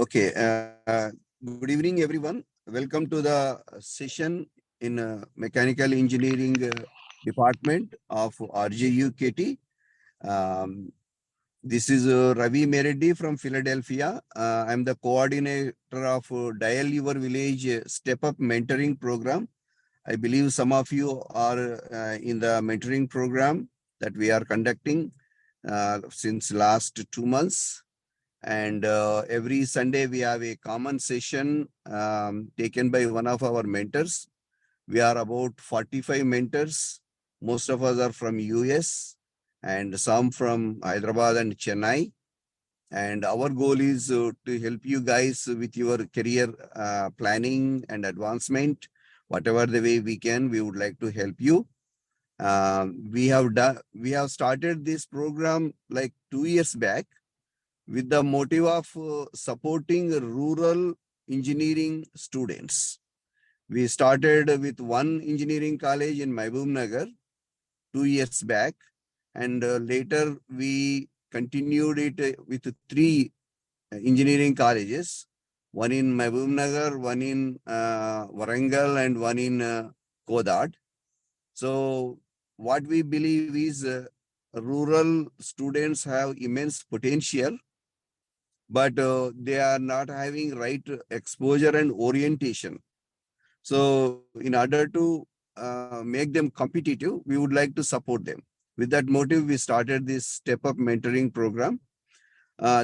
Okay. Good evening, everyone. Welcome to the session in Mechanical Engineering Department of RJUKT. Um, this is Ravi Mereddi from Philadelphia. I'm the coordinator of Dial Your Village Step Up Mentoring Program. I believe some of you are in the mentoring program that we are conducting since last 2 months. And every Sunday we have a common session taken by one of our mentors. We are about 45 mentors. Most of us are from US and some from Hyderabad and Chennai. And our goal is to help you guys with your career planning and advancement. Whatever the way we can, we would like to help you. We have started this program like 2 years back with the motive of supporting rural engineering students. We started with one engineering college in Mahbub Nagar 2 years back, and later we continued it with three engineering colleges, one in Mahbub Nagar, one in Warangal, and one in Kodad. So what we believe is rural students have immense potential, but they are not having right exposure and orientation. So in order to make them competitive, we would like to support them. With that motive, we started this Step Up Mentoring Program.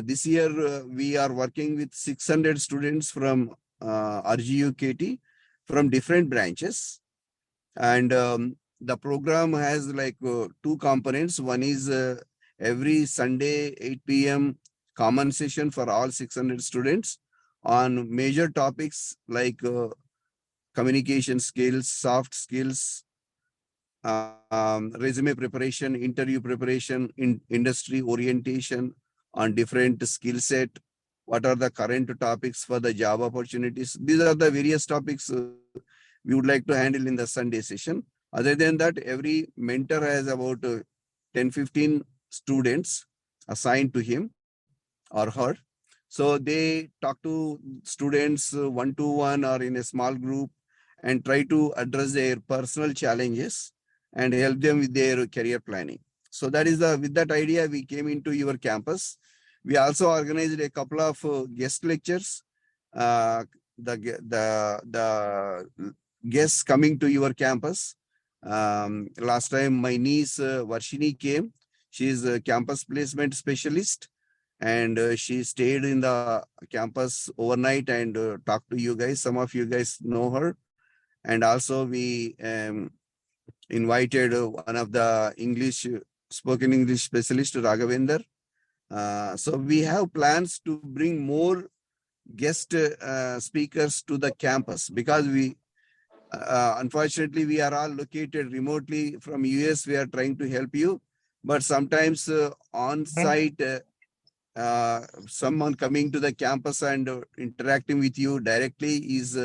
This year, we are working with 600 students from RGUKT from different branches. And the program has like two components. One is every Sunday, 8 p.m. common session for all 600 students on major topics like communication skills, soft skills, resume preparation, interview preparation, industry orientation on different skill set. What are the current topics for the job opportunities? These are the various topics we would like to handle in the Sunday session. Other than that, every mentor has about 10, 15 students assigned to him or her. So they talk to students one-to-one or in a small group and try to address their personal challenges and help them with their career planning. So that is with that idea, we came into your campus. We also organized a couple of guest lectures. Uh, the guests coming to your campus. Last time, my niece Varshini came. She is a campus placement specialist, and she stayed in the campus overnight and talked to you guys. Some of you guys know her. And also we invited one of the spoken English specialist, Raghavendra. So we have plans to bring more guest speakers to the campus because unfortunately, we are all located remotely from US. We are trying to help you, but sometimes on-site, someone coming to the campus and interacting with you directly is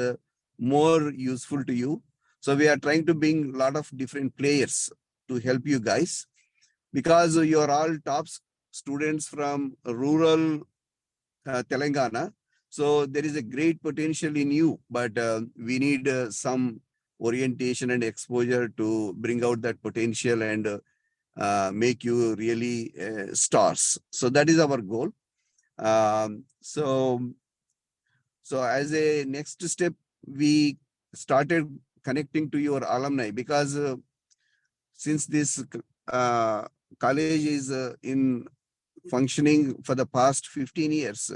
more useful to you. So we are trying to bring a lot of different players to help you guys because you are all top students from rural Telangana. So there is a great potential in you, but we need some orientation and exposure to bring out that potential and make you really stars. So that is our goal. Um, so, so as a next step, we started connecting to your alumni because since this college is in functioning for the past 15 years,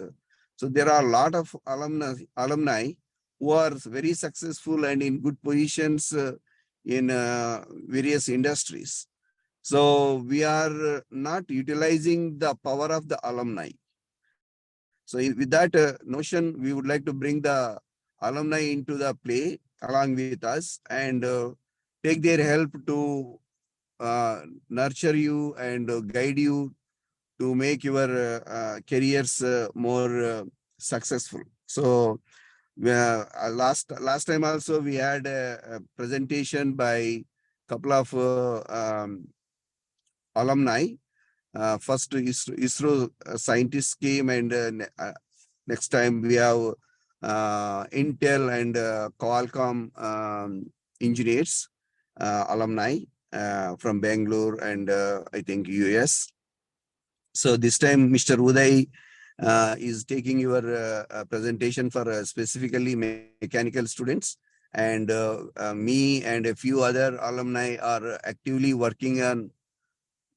so there are a lot of alumni who are very successful and in good positions in various industries. So we are not utilizing the power of the alumni. So with that notion, we would like to bring the alumni into the play along with us and take their help to nurture you and guide you to make your careers more successful. So last time also we had a presentation by couple of alumni. First ISRO scientists came and Next time we have Intel and Qualcomm engineers, alumni from Bangalore and I think US. So this time, Mr. Uday is taking your presentation for specifically mechanical students. And me and a few other alumni are actively working on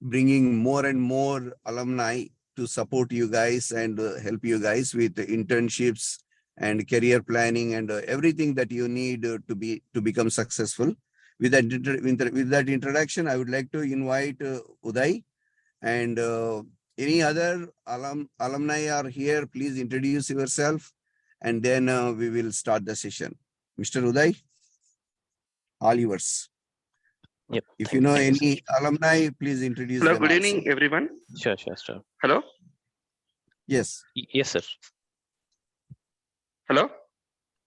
bringing more and more alumni to support you guys and help you guys with the internships and career planning and everything that you need to become successful. With that introduction, I would like to invite Uday and any other alumni are here. Please introduce yourself, and then we will start the session. Mr. Uday, all yours. Yep. If you know any alumni, please introduce Hello, them good also. evening, everyone. Sure. Hello, Yes. Yes, sir. hello,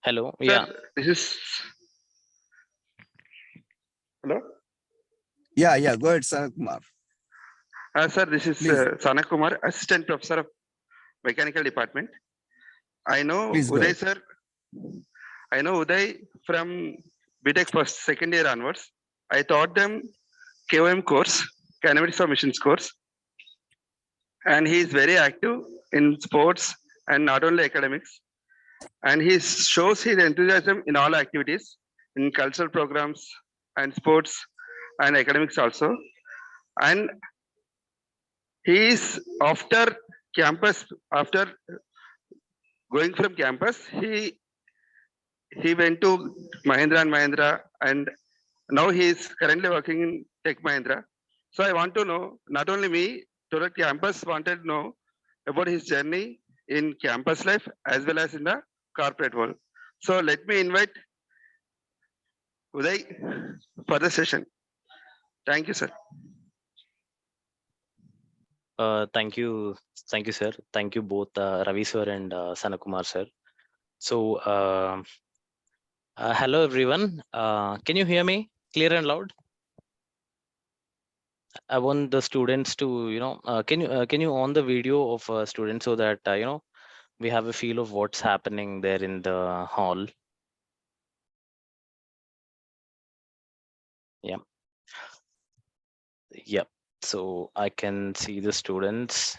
Hello. sir. Yeah. This is hello, Yeah. Go ahead, Sir Kumar. sir. This is Please, Sana Kumar, Assistant Professor of Mechanical Department. I know please go Uday, ahead. sir. I know Uday from BTech first, second year onwards. I taught them KOM course, Kinematics for Machines course, and he is very active in sports and not only academics. And he shows his enthusiasm in all activities, in cultural programs and sports and academics also. And he is after campus, after going from campus, he went to Mahindra and Mahindra, and now he is currently working in Tech Mahindra. So I want to know, not only me, to the campus wanted to know about his journey in campus life as well as in the corporate world. So let me invite Uday for the session. Thank you, sir. Thank you, sir. Thank you both, Ravi sir and Sana Kumar sir. So, hello everyone. Can you hear me clear and loud? I want the students to, can you on the video of students so that we have a feel of what's happening there in the hall. Yep. So I can see the students.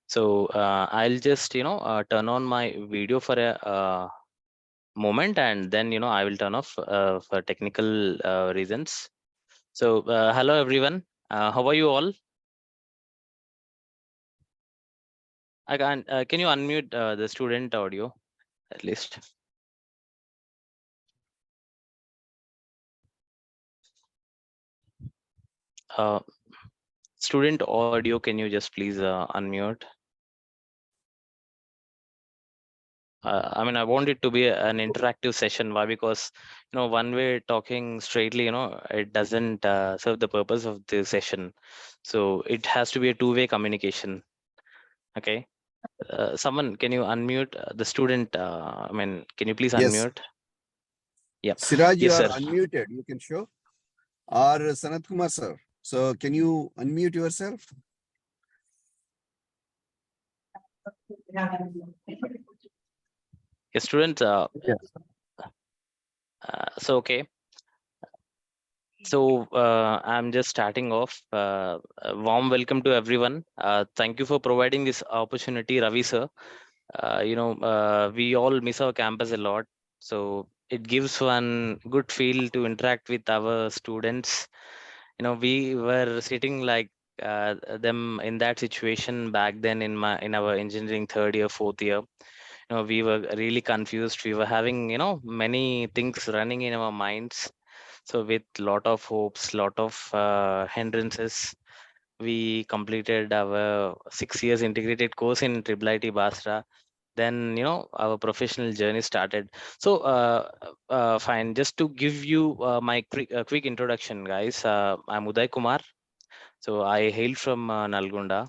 So I'll just turn on my video for a moment, and then I will turn off for technical reasons. So hello everyone. How are you all? I can you unmute the student audio at least? Student audio, can you just please unmute? I mean, I want it to be an interactive session. Why? Because one way talking straightly, it doesn't serve the purpose of the session. So it has to be a two-way communication. Okay. Someone, can you unmute the student? I mean, can you please Yes. unmute? Yeah. Siraj, you Yes, are sir. unmuted. You can show. Or Sanat Kumar, sir. So can you unmute yourself? Yes, students. Yes. So, okay. So I'm just starting off. A warm welcome to everyone. Thank you for providing this opportunity, Ravi sir. We all miss our campus a lot. So it gives one good feel to interact with our students. We were sitting like them in that situation back then in our engineering third year, fourth year. We were really confused. We were having many things running in our minds. So with lot of hopes, lot of hindrances, we completed our 6 years integrated course in Triple IT Basra. Then our professional journey started. So fine, just to give you my quick introduction, guys. I'm Uday Kumar. So I hail from Nalgonda.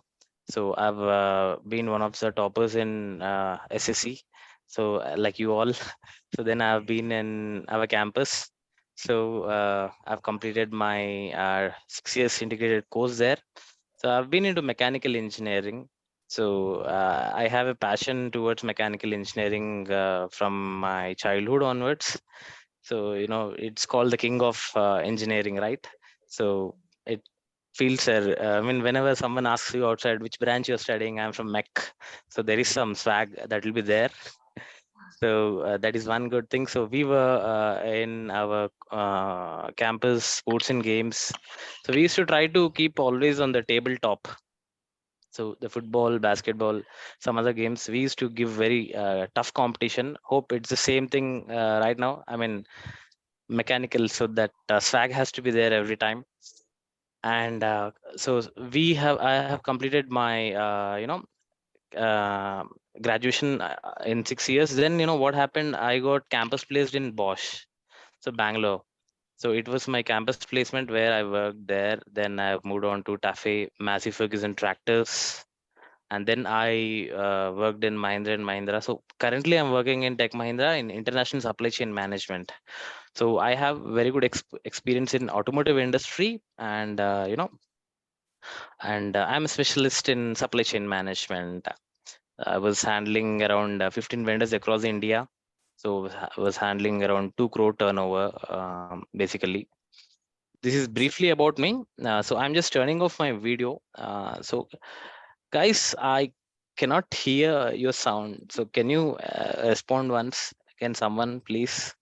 So I've been one of the toppers in SSC. So like you all. So then I've been in our campus. So I've completed my 6 years integrated course there. So I've been into mechanical engineering. So I have a passion towards mechanical engineering from my childhood onwards. So it's called the king of engineering, right? So it feels, I mean, whenever someone asks you outside which branch you're studying, I'm from mech. So there is some swag that will be there. So that is one good thing. So we were in our campus sports and games. So we used to try to keep always on the tabletop. So the football, basketball, some other games, we used to give very tough competition. Hope it's the same thing right now. I mean, mechanical, so that swag has to be there every time. And so I have completed my uh, graduation in 6 years. Then what happened? I got campus placed in Bosch, so Bangalore. So it was my campus placement where I worked there. Then I've moved on to Tafe, Massey Ferguson Tractors, and then I worked in Mahindra and Mahindra. So currently I'm working in Tech Mahindra in international supply chain management. So I have very good experience in automotive industry, and I'm a specialist in supply chain management. I was handling around 15 vendors across India. So I was handling around 2 crore turnover, basically. This is briefly about me. So I'm just turning off my video. So guys, I cannot hear your sound. So can you respond once? Can someone please?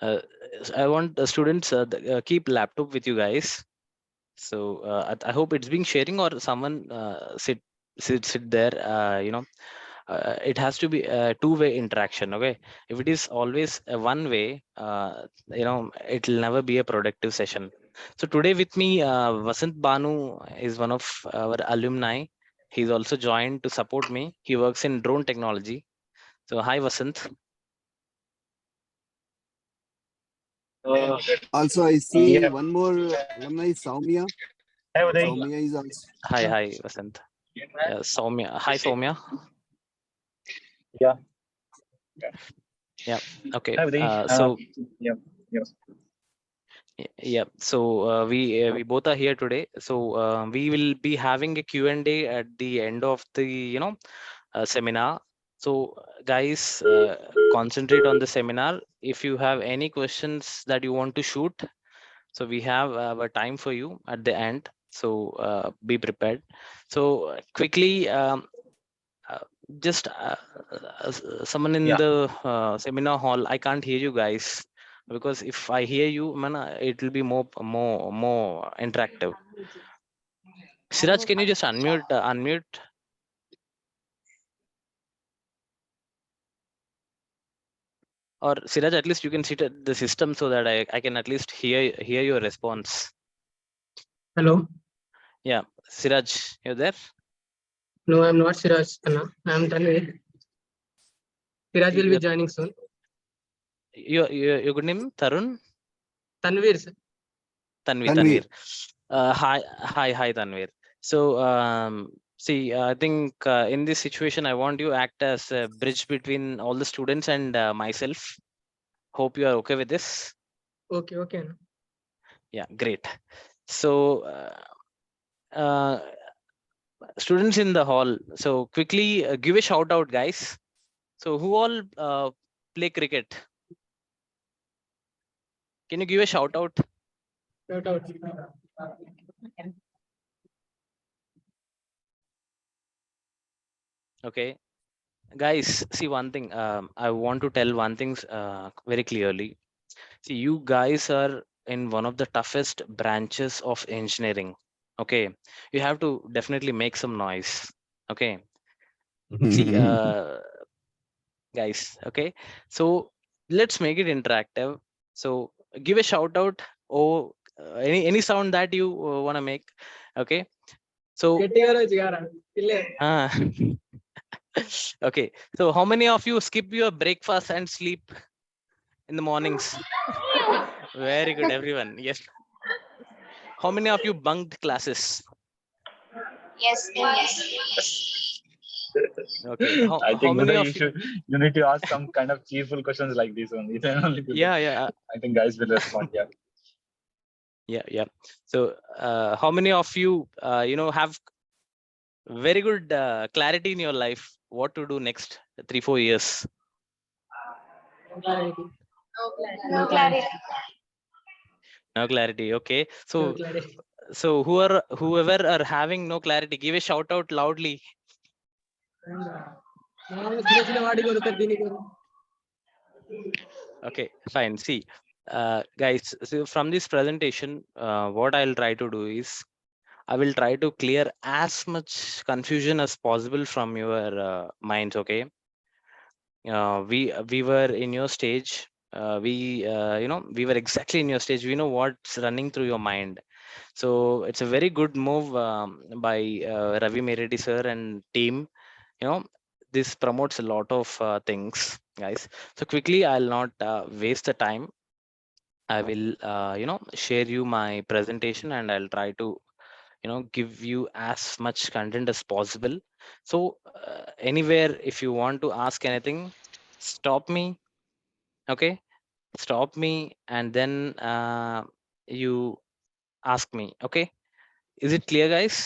Uh, I want the students keep laptop with you guys. So I hope it's being sharing, or someone sit there. It has to be a two-way interaction. Okay, if it is always a one way, it'll never be a productive session. So today with me, Vasant Banu is one of our alumni. He's also joined to support me. He works in drone technology. So hi Vasant. Uh, Also, I see yeah. one more alumni, Saumya. Hi, Uday. Saumya is also. Hi Vasant. Yeah, Soumya. Hi Soumya. Yeah. Yeah. Okay. Hi, Uday. So Yeah. Yeah. Yeah, so we both are here today. So we will be having a Q&A at the end of the seminar. So guys, concentrate on the seminar. If you have any questions that you want to shoot, so we have our time for you at the end. So be prepared. So quickly, uh, just someone in Yeah. the seminar hall, I can't hear you guys, because if I hear you, man, it will be more interactive. Siraj, can you just unmute, or Siraj, at least you can sit at the system so that I can at least hear your response. Hello. Yeah, Siraj, you're there? No, I'm not Siraj Khanna. I'm Tanvir. Siraj will be Your joining soon. your good name, Tarun? Tanvir, sir. Tanvir. Tanvi. Hi Tanvir. So see, I think in this situation, I want you act as a bridge between all the students and myself. Hope you are okay with this. Okay, okay. Yeah, great. So uh, students in the hall, so quickly give a shout out, guys. So who all play cricket? Can you give a shout out? Shout out. Okay, guys, see one thing. I want to tell one thing very clearly. See, you guys are in one of the toughest branches of engineering. Okay, you have to definitely make some noise. Okay, see, guys. Okay, so let's make it interactive. So give a shout out, or any sound that you want to make. Okay, so uh, okay. So how many of you skip your breakfast and sleep in the mornings? Very good, everyone. Yes. How many of you bunked classes? Yes, yes. Okay. I How think many Uday, of you? you need to ask some kind of cheerful questions like this only. Then only people, Yeah. I think guys will respond. Yeah. Yeah. So, how many of you, have very good clarity in your life? What to do next 3-4 years? Clarity. No clarity. No clarity. Okay. No So, clarity. whoever are having no clarity, give a shout out loudly. చిన్న వాడి కొరకు దీని కొరకు Okay, fine. See, guys, so from this presentation, what I'll try to do is I will try to clear as much confusion as possible from your minds. Okay, we were in your stage. We were exactly in your stage. We know what's running through your mind. So it's a very good move by Ravi Meredi sir and team. You know, this promotes a lot of things, guys. So quickly, I'll not waste the time. I will, share you my presentation and I'll try to, give you as much content as possible. So anywhere, if you want to ask anything, stop me. Okay, stop me, and then you ask me. Okay, is it clear, guys?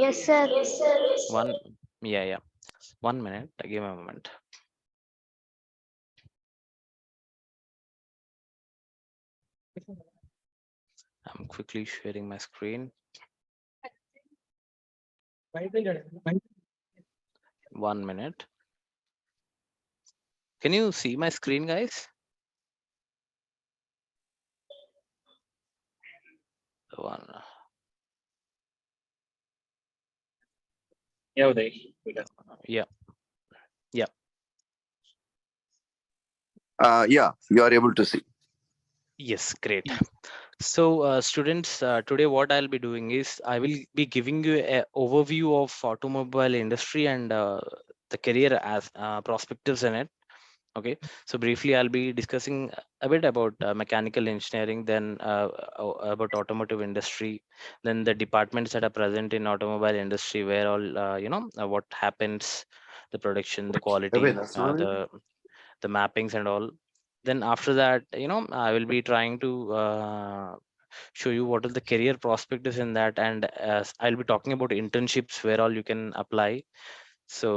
Yes, sir. One, yeah. 1 minute. Give me a moment. I'm quickly sharing my screen. 1 minute. Can you see my screen, guys? One. Yeah, Uday. Yeah. Yeah, you are able to see. Yes, great. So, students, today what I'll be doing is I will be giving you an overview of automobile industry and the career as perspectives in it. Okay, so briefly I'll be discussing a bit about mechanical engineering, then about automotive industry, then the departments that are present in automobile industry, where all what happens, the production, the quality, the mappings and all. Then after that, I will be trying to show you what is the career prospect is in that, and I'll be talking about internships where all you can apply. So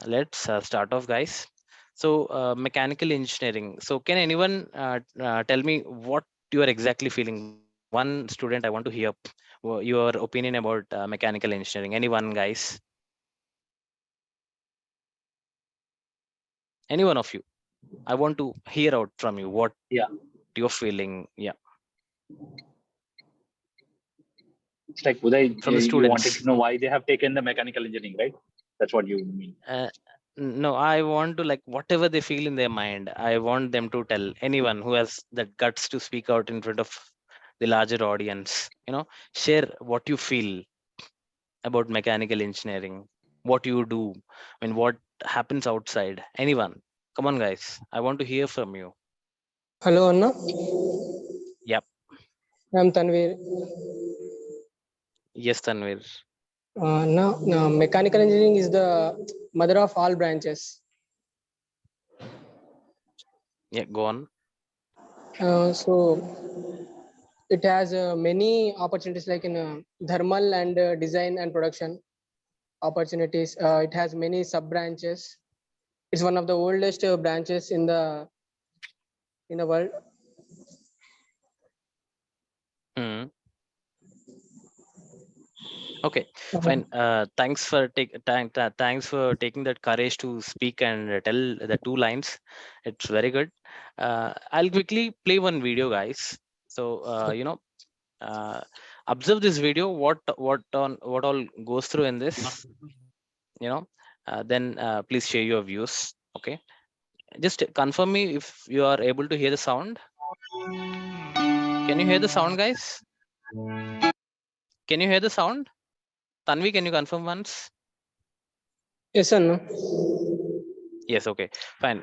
let's start off, guys. So mechanical engineering. So can anyone tell me what you are exactly feeling? One student, I want to hear your opinion about mechanical engineering. Anyone, guys? Any one of you? I want to hear out from you what Yeah. you're feeling. Yeah, It's like Uday, from the you wanted students. to know why they have taken the mechanical engineering, right? That's what you mean. No, I want to, like, whatever they feel in their mind, I want them to tell anyone who has that guts to speak out in front of the larger audience. Share what you feel about mechanical engineering, what you do, I mean, what happens outside. Anyone? Come on, guys. I want to hear from you. Hello అన్న Yep. I'm Tanveer Yes, Tanvir. అన్న mechanical engineering is the mother of all branches Yeah, go on. So it has many opportunities like in thermal and design and production opportunities. It has many sub branches. It's one of the oldest branches in the world. Hmm. Okay, fine. Thanks for taking that courage to speak and tell the 2 lines. It's very good. I'll quickly play one video, guys. So uh, observe this video. What all goes through in this. Then please share your views. Okay, just confirm me if you are able to hear the sound. Can you hear the sound, guys? Can you hear the sound? Tanvi, can you confirm once? Yes, Anna. Yes, okay, fine.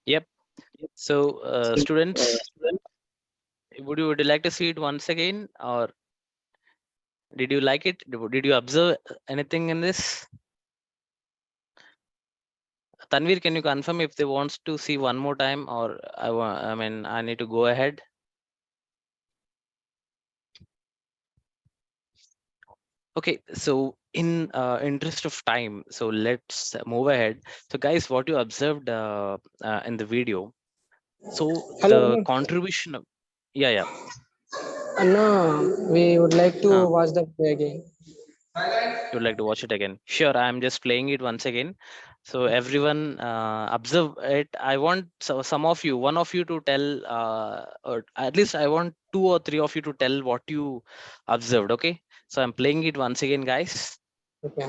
Yep. So, students, would you like to see it once again, or did you like it? Did you observe anything in this? Tanvir, can you confirm if they wants to see one more time, or I mean, I need to go ahead? Okay, so in interest of time, so let's move ahead. So, guys, what you observed in the video. So Hello, the Anna. contribution of, yeah. Anna, we would like to Uh, watch the play again. you would like to watch it again? Sure, I'm just playing it once again. So everyone observe it. I want some of you, one of you to tell, or at least I want two or three of you to tell what you observed. Okay. So I'm playing it once again, guys. Okay.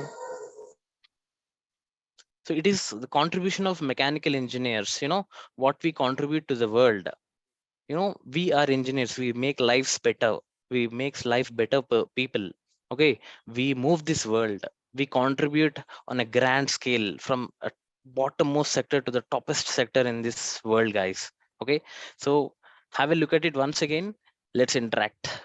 So it is the contribution of mechanical engineers, what we contribute to the world. We are engineers, we make lives better, we makes life better per people. Okay, we move this world, we contribute on a grand scale from a bottommost sector to the toppest sector in this world, guys. Okay, so have a look at it once again. Let's interact.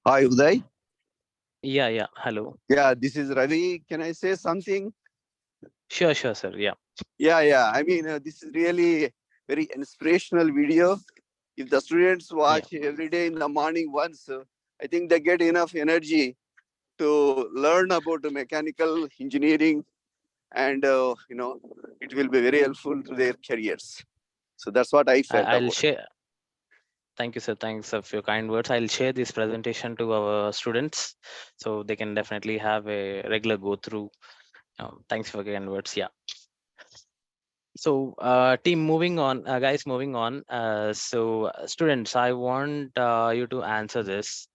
Hi, Uday. Yeah, hello. Yeah, this is Ravi. Can I say something? Sure, sir. Yeah. Yeah. I mean, this is really very inspirational video. If the students Yeah. watch every day in the morning once, I think they get enough energy to learn about the mechanical engineering, and it will be very helpful to their careers. So that's what I felt I'll about. share. Thank you, sir. Thanks of your kind words. I'll share this presentation to our students so they can definitely have a regular go through Thanks for kind words. Yeah. So, team, moving on, guys, moving on. Students, I want you to answer this.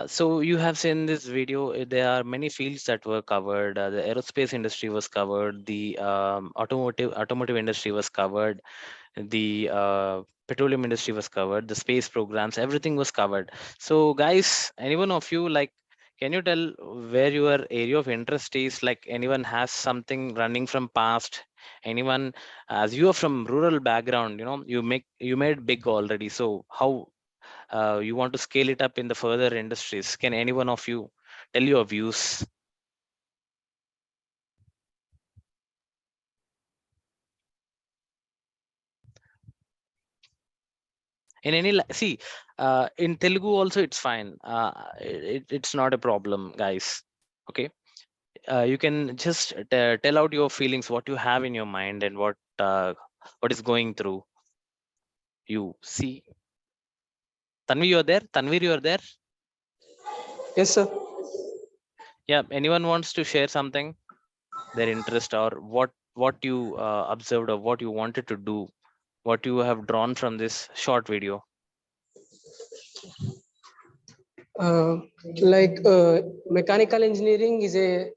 So you have seen this video. There are many fields that were covered. The aerospace industry was covered. The automotive industry was covered. The petroleum industry was covered. The space programs, everything was covered. So, guys, anyone of you, like, can you tell where your area of interest is? Like, anyone has something running from past? Anyone, as you are from rural background, you made big already. So how you want to scale it up in the further industries? Can any one of you tell your views? In any see, in Telugu also it's fine. It's not a problem, guys. Okay, you can just tell out your feelings, what you have in your mind, and what is going through you. See, Tanvi, you're there. Tanvir, you're there. Yes, sir. Yeah, anyone wants to share something, their interest, or what you observed, or what you wanted to do, what you have drawn from this short video? Uh, Mechanical engineering is it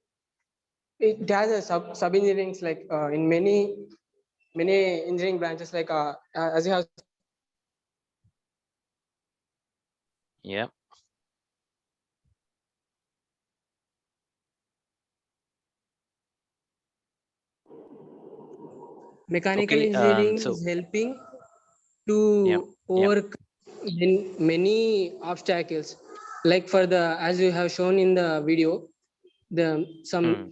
has a sub engineering like in many engineering branches like as you have. Yeah. Mechanical Okay. engineering So is helping yeah, to yeah. overcome many obstacles. Like for the as you have shown in the video, the some Hmm.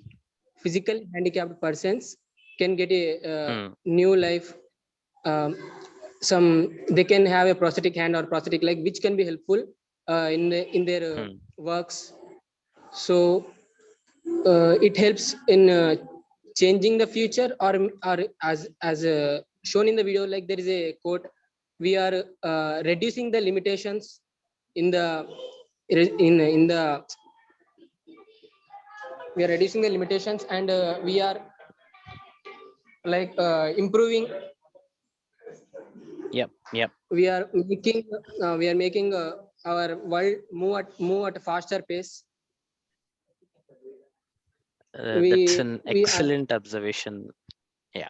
physical handicapped persons can get a Hmm. new life. Um, some they can have a prosthetic hand or prosthetic leg, which can be helpful in their Hmm. works. So it helps in changing the future, or as shown in the video, like there is a quote: we are reducing the limitations in the in the we are reducing the limitations, and we are improving. Yep. Yep. We are making our world move at a faster pace. That's an We are excellent observation. Yeah.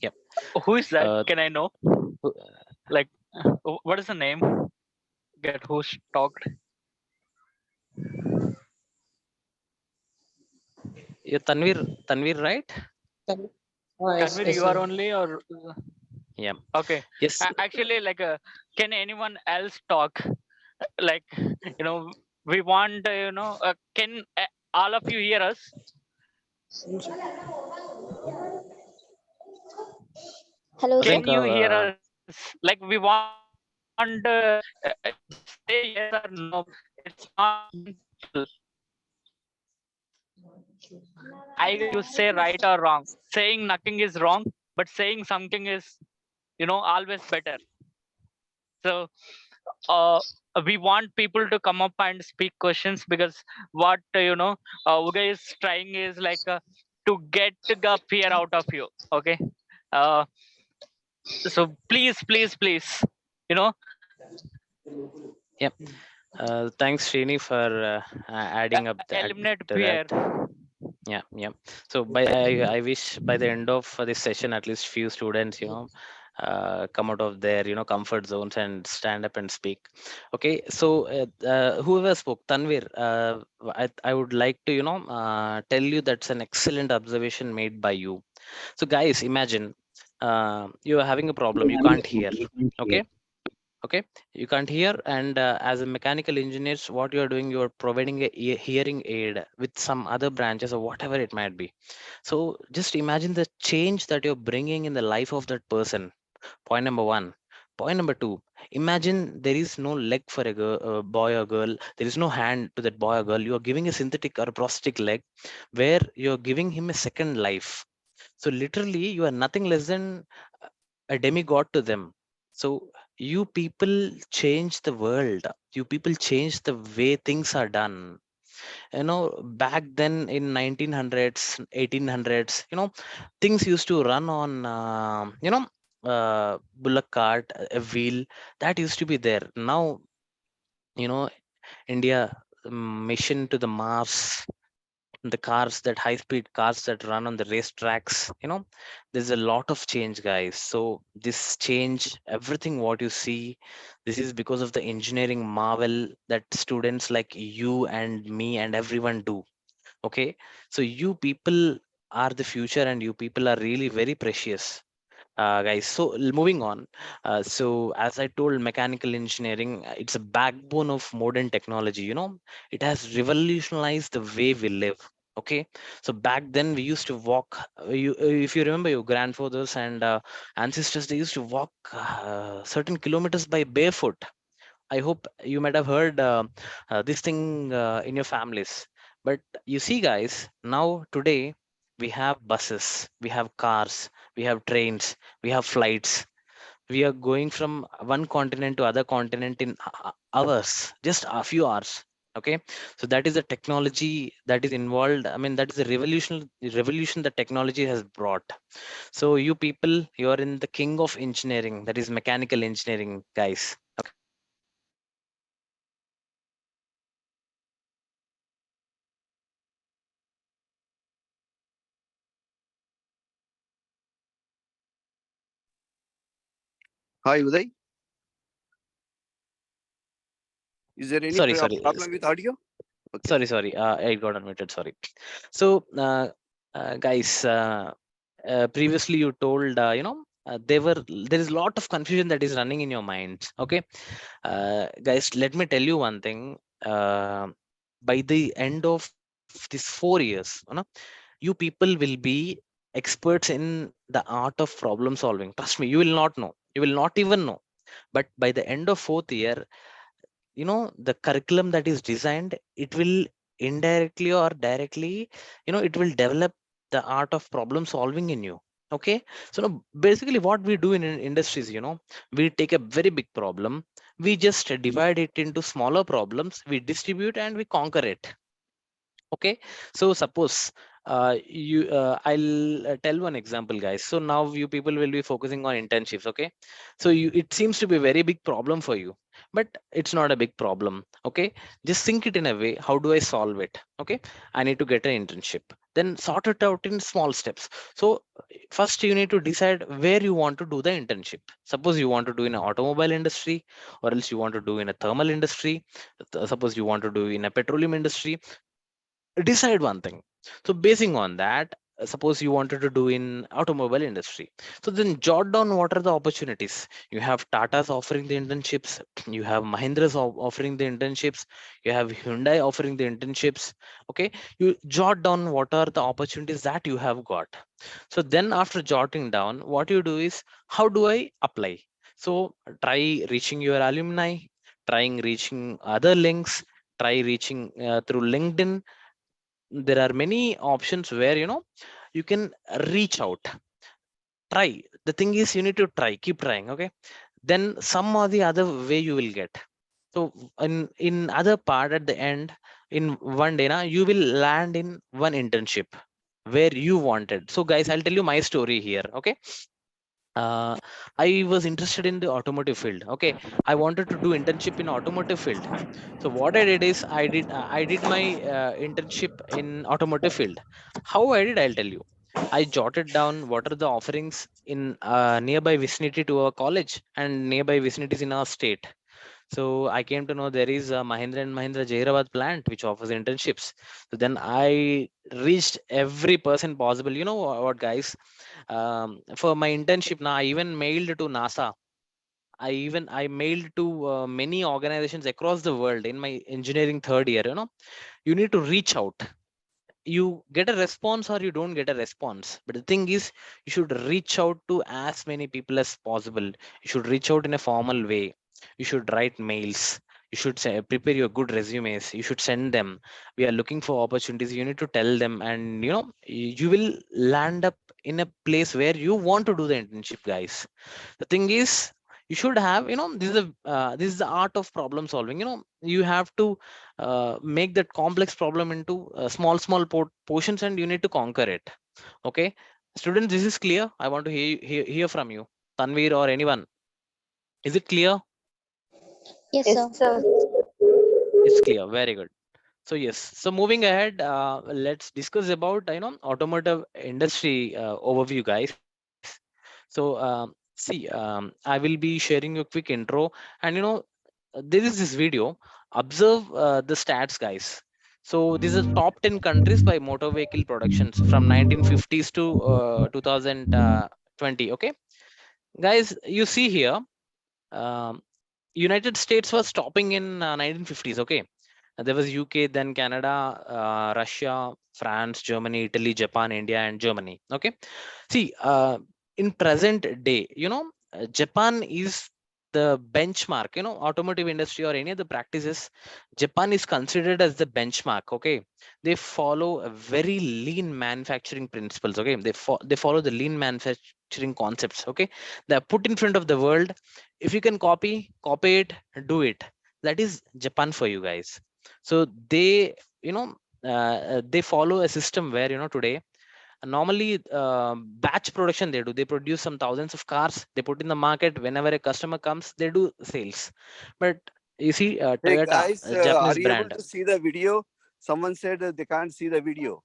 Yep. Who is that? Uh, Can I know? who- Like, what is the name? Get who's talked? you're Tanvir, right? yes, Tanvir, yes, you sir. are only or Yeah. okay? Yes. Actually, like, can anyone else talk? Like, we want, can all of you hear us? Hello, I sir. think Can you hear us? Like, we want just say yes or no. It's not being forceful. Either you say right or wrong. Saying nothing is wrong, but saying something is, always better. So uh, we want people to come up and speak questions, because what Uday is trying is like to get the fear out of you. Okay. Uh, so please, you know, Yep. Thanks, Srini, for adding up that eliminate to that. fear. Yeah, yeah. So I wish by the end of this session, at least few students, come out of their comfort zones and stand up and speak. Okay, so whoever spoke, Tanvir, I would like to tell you that's an excellent observation made by you. So guys, imagine you are having a problem, you can't hear. Okay, okay, you can't hear, and as a mechanical engineers, what you are doing, you are providing a hearing aid with some other branches or whatever it might be. So just imagine the change that you're bringing in the life of that person. Point number one. Point number two, imagine there is no leg for a boy or girl, there is no hand to that boy or girl, you are giving a synthetic or a prosthetic leg, where you're giving him a second life. So literally you are nothing less than a demigod to them. So you people change the world, you people change the way things are done. Back then in 1900s, 1800s, things used to run on, bullock cart, a wheel that used to be there. Now, you know, India, mission to the Mars, the cars, that high speed cars that run on the race tracks, there's a lot of change, guys. So this change, everything what you see, this is because of the engineering marvel that students like you and me and everyone do. Okay, so you people are the future, and you people are really very precious, guys. So moving on, so as I told, mechanical engineering, it's a backbone of modern technology. It has revolutionized the way we live. Okay, so back then we used to walk, if you remember your grandfathers and ancestors, they used to walk certain kilometers by barefoot. I hope you might have heard this thing in your families. But you see, guys, now today we have buses, we have cars, we have trains, we have flights. We are going from one continent to other continent in hours, just a few hours. Okay, so that is the technology that is involved. I mean, that is the revolution that technology has brought. So you people, you are in the king of engineering, that is mechanical engineering, guys. Hi, Uday. Is there any Sorry, sorry. problem with audio? Okay. Sorry, I got unmuted, sorry. So guys, previously you told, there is a lot of confusion that is running in your mind. Okay, guys, let me tell you one thing. By the end of these 4 years, you people will be experts in the art of problem solving. Trust me, you will not know, you will not even know. But by the end of 4th year, the curriculum that is designed, it will indirectly or directly, it will develop the art of problem solving in you. Okay, so now basically what we do in industries, we take a very big problem, we just divide it into smaller problems, we distribute and we conquer it. Okay, so suppose I'll tell one example, guys. So now you people will be focusing on internships. Okay, so it seems to be a very big problem for you, but it's not a big problem. Okay, just think it in a way, how do I solve it? Okay, I need to get an internship, then sort it out in small steps. So first you need to decide where you want to do the internship. Suppose you want to do in an automobile industry, or else you want to do in a thermal industry. Suppose you want to do in a petroleum industry. Decide one thing. So basing on that, suppose you wanted to do in automobile industry, so then jot down what are the opportunities. You have Tata's offering the internships, you have Mahindra's offering the internships, you have Hyundai offering the internships. Okay, you jot down what are the opportunities that you have got. So then after jotting down, what you do is, how do I apply? So try reaching your alumni, trying reaching other links, try reaching through LinkedIn. There are many options where you can reach out. Try. The thing is, you need to try, keep trying. Okay, then some or the other way you will get. So in other part, at the end, in one day now, you will land in one internship where you wanted. So guys, I'll tell you my story here. Okay, I was interested in the automotive field. Okay, I wanted to do internship in automotive field. So what I did is, I did my internship in automotive field. How I did, I'll tell you. I jotted down what are the offerings in nearby vicinity to our college and nearby vicinities in our state. So I came to know there is a Mahindra and Mahindra Jairabad plant which offers internships. So then I reached every person possible. You know what, guys? For my internship now, I even mailed to NASA. I mailed to many organizations across the world in my engineering third year. You need to reach out. You get a response or you don't get a response, but the thing is, you should reach out to as many people as possible. You should reach out in a formal way. You should write mails. You should say, prepare your good resumes. You should send them. We are looking for opportunities. You need to tell them, and you will land up in a place where you want to do the internship, guys. The thing is, You should have, this is the art of problem solving. You have to make that complex problem into small portions, and you need to conquer it. Okay, students, this is clear. I want to hear from you, Tanvir or anyone. Is it clear? Yes, sir. It's clear. Very good. So yes, so moving ahead, let's discuss about automotive industry overview, guys. So see, I will be sharing you a quick intro, and there is this video. Observe the stats, guys. So these are top 10 countries by motor vehicle productions from 1950s to 2020. Okay, guys, you see here, um, United States was stopping in 1950s. Okay, there was UK, then Canada, Russia, France, Germany, Italy, Japan, India, and Germany. Okay, see, in present day, Japan is the benchmark. Automotive industry or any other practices, Japan is considered as the benchmark. Okay, they follow a very lean manufacturing principles. Okay, they follow the lean manufacturing concepts. Okay, they're put in front of the world. If you can copy it, do it. That is Japan for you guys. So they follow a system where today, normally batch production they do. They produce some thousands of cars, they put in the market. Whenever a customer comes, they do sales. But you see, Hey Toyota, guys, a are Japanese you able brand. to see the video? Someone said they can't see the video.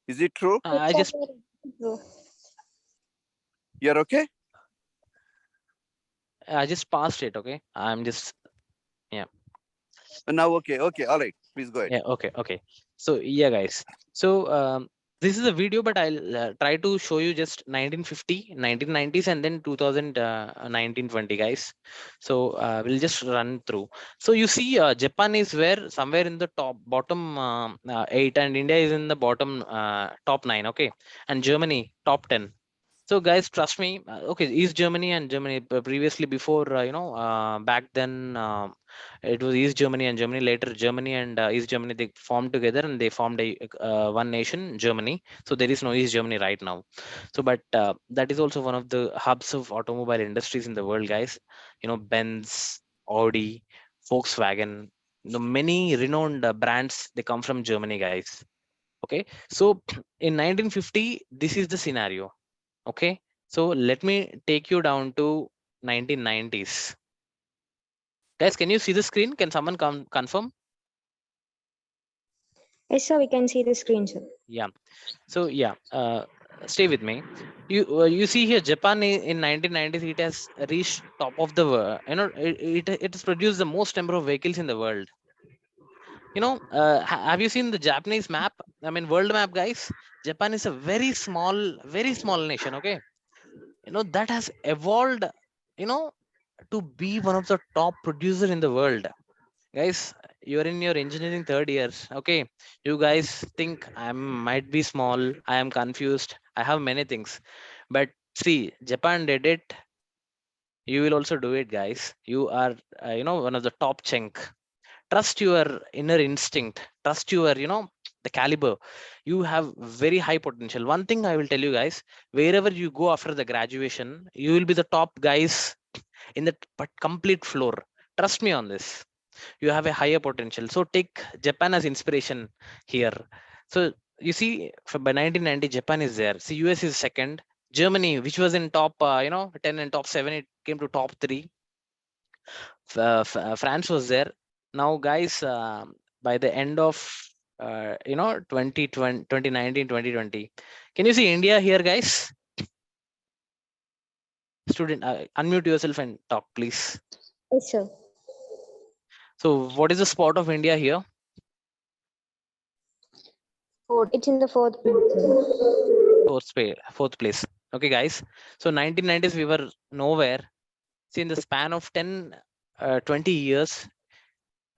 Is it true? I just You're okay? I just passed it. Okay, I'm just, yeah. Now, okay. Okay. All right. Please go ahead. Yeah, okay. So yeah, guys. So this is a video, but I'll try to show you just 1950, 1990s, and then 2019-20, guys. So we'll just run through. So you see, Japan is where somewhere in the top bottom 8, and India is in the bottom top 9. Okay, and Germany top 10. So guys, trust me. Okay, East Germany and Germany, previously, before back then, it was East Germany and Germany. Later, Germany and East Germany, they formed together, and they formed a one nation, Germany. So there is no East Germany right now. So, but that is also one of the hubs of automobile industries in the world, guys. Benz, Audi, Volkswagen, many renowned brands, they come from Germany, guys. Okay, so in 1950, this is the scenario. Okay, so let me take you down to 1990s. Guys, can you see the screen? Can someone confirm? Yes, sir. We can see the screen, sir. Yeah. So yeah, stay with me. You see here, Japan in 1990s, it has reached top of the world. It has produced the most number of vehicles in the world. Have you seen the Japanese map? I mean, world map, guys. Japan is a very small nation. Okay, that has evolved. You know, to be one of the top producer in the world. Guys, you're in your engineering third years. Okay, you guys think I might be small, I am confused, I have many things. But see, Japan did it. You will also do it, guys. You are one of the top chunk. Trust your inner instinct, trust your the caliber. You have very high potential. One thing I will tell you, guys, wherever you go after the graduation, you will be the top guys in the complete floor. Trust me on this. You have a higher potential. So take Japan as inspiration here. So you see, by 1990, Japan is there. See, US is second. Germany, which was in top 10 and top 7, it came to top 3. France was there. Now, guys, by the end of 2020, 2019, 2020, can you see India here, guys? Student, unmute yourself and talk, please. Yes, sir. So what is the spot of India here? It's in the fourth place, sir. Fourth place. Okay, guys. So 1990s, we were nowhere. See, in the span of 10, 20 years,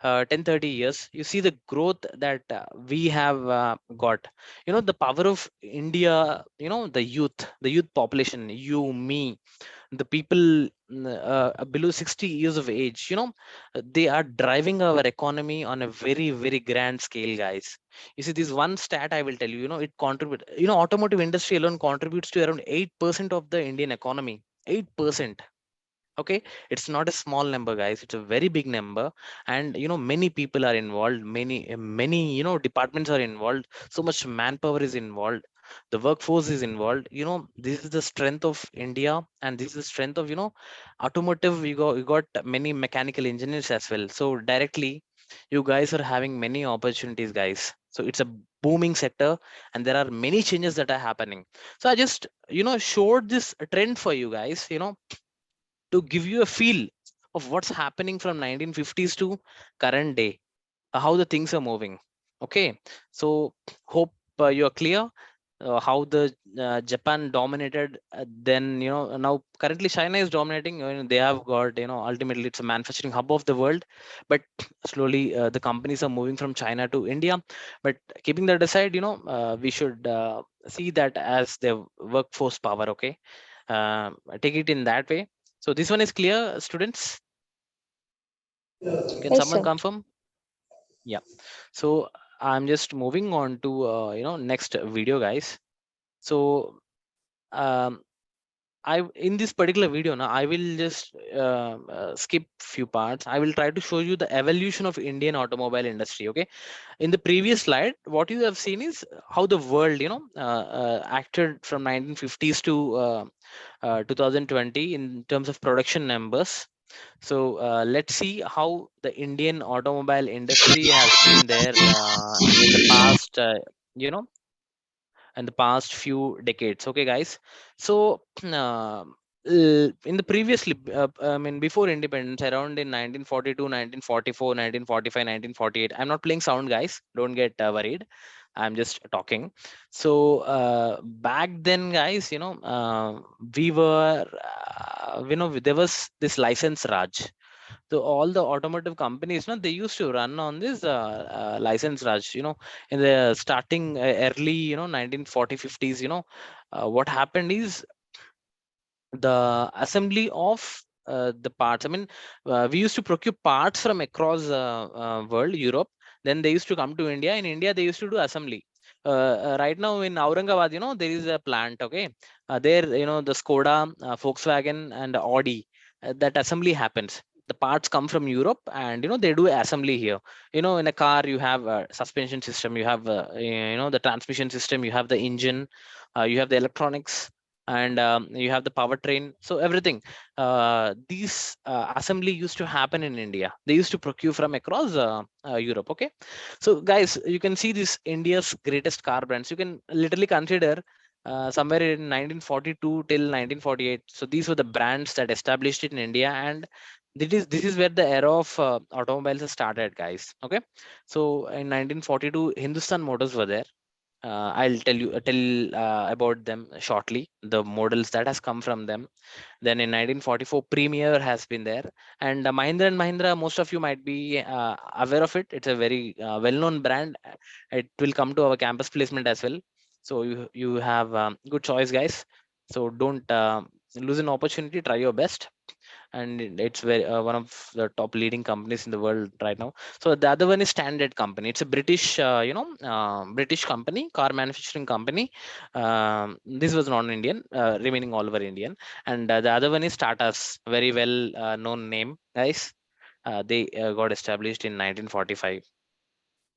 10, 30 years, you see the growth that we have got. The power of India, the youth population, you, me, the people below 60 years of age, they are driving our economy on a very, very grand scale, guys. You see, this one stat I will tell you, it contribute, automotive industry alone contributes to around 8% of the Indian economy. 8%. Okay, it's not a small number, guys. It's a very big number, and many people are involved. Many departments are involved. So much manpower is involved. The workforce is involved. This is the strength of India, and this is the strength of automotive. You got many mechanical engineers as well. So directly, you guys are having many opportunities, guys. So it's a booming sector, and there are many changes that are happening. So I just showed this trend for you guys. To give you a feel of what's happening from 1950s to current day, how the things are moving. Okay, so hope you're clear how the Japan dominated, then now currently China is dominating. They have got, ultimately it's a manufacturing hub of the world, but slowly the companies are moving from China to India. But keeping that aside, we should see that as the workforce power. Okay, take it in that way. So this one is clear, students. Can Yes, someone sir. confirm? Yeah. So I'm just moving on to next video, guys. So um, in this particular video now, I will just skip few parts. I will try to show you the evolution of Indian automobile industry. Okay, in the previous slide, what you have seen is how the world acted from 1950s to 2020 in terms of production numbers. So let's see how the Indian automobile industry has been there in the past, in the past few decades. Okay, guys. So in the previously, I mean, before independence, around in 1942, 1944, 1945, 1948. I'm not playing sound, guys. Don't get worried. I'm just talking. So back then, guys, we were, there was this license Raj. So all the automotive companies, they used to run on this license Raj. In the starting early, 1940, 50s. What happened is the assembly of the parts. I mean, we used to procure parts from across world, Europe. Then they used to come to India. In India, they used to do assembly. Right now in Aurangabad, there is a plant. Okay, there, the Skoda, Volkswagen, and Audi. That assembly happens. The parts come from Europe, and they do assembly here. In a car, you have a suspension system, you have the transmission system, you have the engine, you have the electronics, and you have the powertrain. So everything, these assembly used to happen in India. They used to procure from across Europe. Okay, so guys, you can see this India's greatest car brands. You can literally consider somewhere in 1942 till 1948. So these were the brands that established it in India, and this is where the era of automobiles started, guys. Okay, so in 1942, Hindustan Motors were there. I'll tell about them shortly, the models that has come from them. Then in 1944, Premier has been there, and Mahindra and Mahindra, most of you might be aware of it. It's a very well-known brand. It will come to our campus placement as well. So you have good choice, guys. So don't lose an opportunity. Try your best, and it's very one of the top leading companies in the world right now. So the other one is Standard Company. It's a British, British company, car manufacturing company. This was non-Indian, remaining all over Indian. And the other one is Tata's, very well known name, guys. They got established in 1945.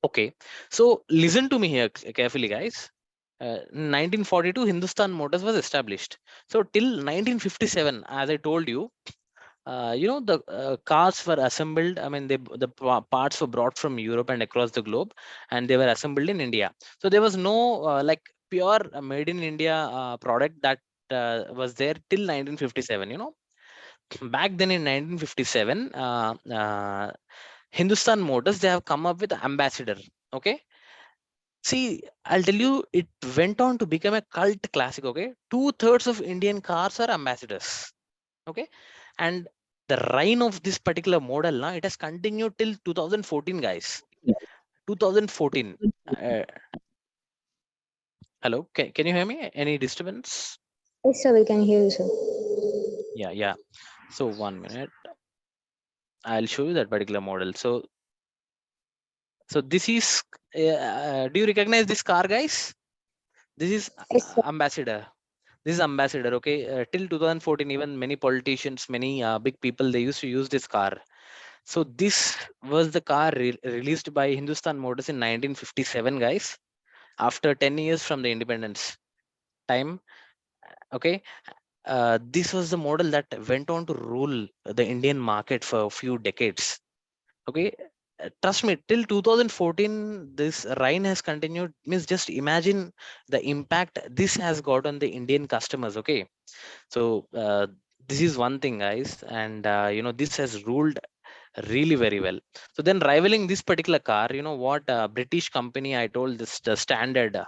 Okay, so listen to me here carefully, guys. 1942, Hindustan Motors was established. So till 1957, as I told you, the cars were assembled. I mean, parts were brought from Europe and across the globe, and they were assembled in India. So there was no like pure made in India product that was there till 1957. Back then in 1957, Hindustan Motors, they have come up with Ambassador. Okay, see, I'll tell you, it went on to become a cult classic. Okay, 2/3 of Indian cars are ambassadors. Okay, and the reign of this particular model now, it has continued till 2014, guys. 2014. uh, Hello, can you hear me? Any disturbance? Yes, sir. We can hear you, sir. Yeah. So 1 minute, I'll show you that particular model. So this is do you recognize this car, guys? This is Yes, sir. Ambassador. This is ambassador. Okay, till 2014, even many politicians, many big people, they used to use this car. So this was the car released by Hindustan Motors in 1957, guys, after 10 years from the independence time. Okay, this was the model that went on to rule the Indian market for a few decades. Okay, trust me, till 2014, this Rhine has continued. Means just imagine the impact this has got on the Indian customers. Okay, so this is one thing, guys, and this has ruled really very well. So then rivaling this particular car, you know what, British company, I told this, the standard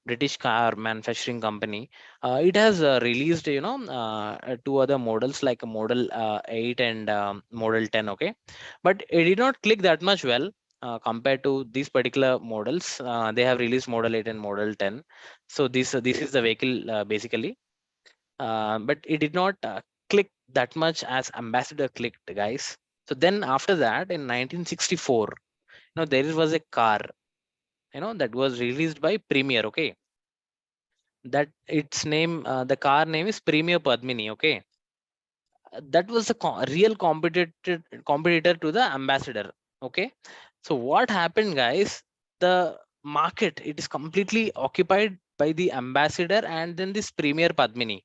British car manufacturing company, it has released, two other models like model 8 and model 10. Okay, but it did not click that much well compared to these particular models. They have released model 8 and model 10. So this is the vehicle basically, but it did not click that much as ambassador clicked, guys. So then after that, in 1964, there was a car, that was released by Premier. Okay, that its name, the car name is Premier Padmini. Okay, that was a real competitor to the ambassador. Okay, so what happened, guys? The market, it is completely occupied by the ambassador and then this Premier Padmini.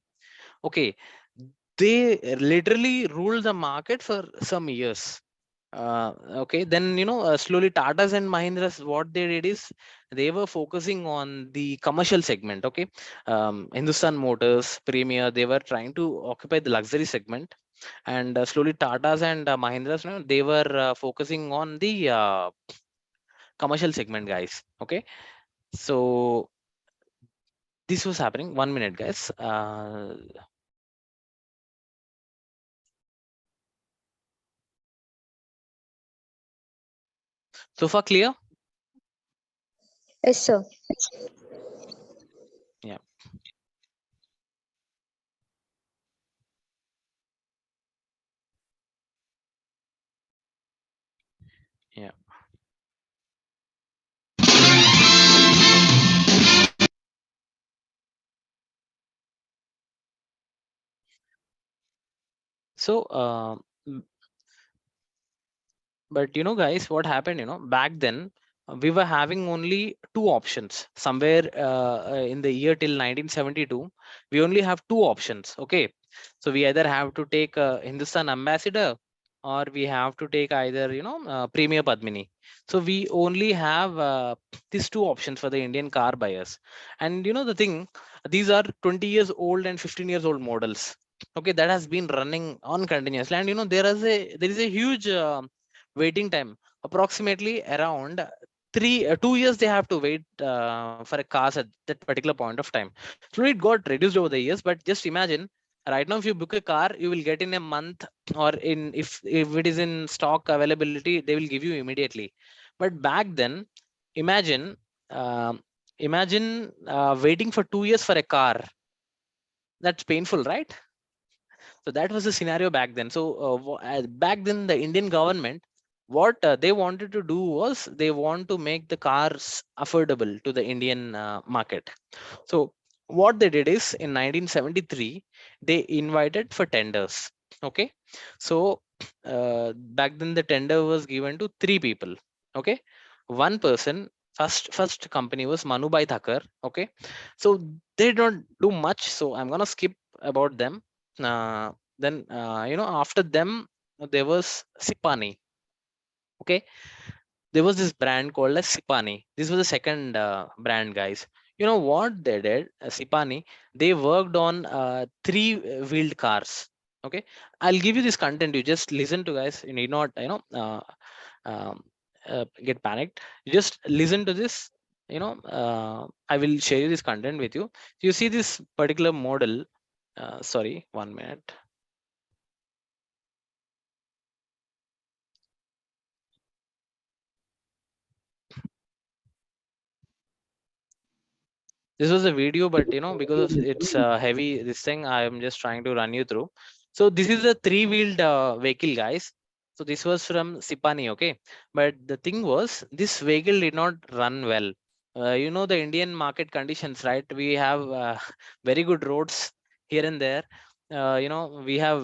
Okay, they literally ruled the market for some years. Okay, then slowly Tatas and Mahindras, what they did is they were focusing on the commercial segment. Okay, Hindustan Motors, Premier, they were trying to occupy the luxury segment, and slowly Tatas and Mahindras, they were focusing on the commercial segment, guys. Okay, so this was happening. 1 minute, guys. So far clear? Yes, sir. Yeah. Yeah. So, but guys, what happened, back then, we were having only two options somewhere in the year till 1972. We only have two options. Okay, so we either have to take Hindustan Ambassador, or we have to take either Premier Padmini. So we only have these two options for the Indian car buyers. And the thing, these are 20 years old and 15 years old models. Okay, that has been running on continuously, and there is a huge waiting time, approximately around 2 years they have to wait for a cars at that particular point of time. So it got reduced over the years, but just imagine, right now if you book a car, you will get in a month, or in if it is in stock availability, they will give you immediately. But back then, imagine, waiting for 2 years for a car. That's painful, right? So that was the scenario back then. So back then, the Indian government, what they wanted to do was they want to make the cars affordable to the Indian market. So what they did is in 1973 they invited for tenders. Okay, so back then the tender was given to three people. Okay, one person, first company was Manubai Thakur. Okay, so they don't do much, so I'm gonna skip about them. Then after them there was Sipani. Okay, there was this brand called as Sipani. This was the second brand, guys. You know what they did? Sipani, they worked on three-wheeled cars. Okay, I'll give you this content. You just listen to, guys. You need not, um, get panicked. You just listen to this. I will share you this content with you. You see this particular model. Sorry, 1 minute. This was a video, but because of it's heavy, this thing I am just trying to run you through. So this is a three-wheeled vehicle, guys. So this was from Sipani. Okay, but the thing was, this vehicle did not run well. The Indian market conditions, right? We have very good roads, here and there. We have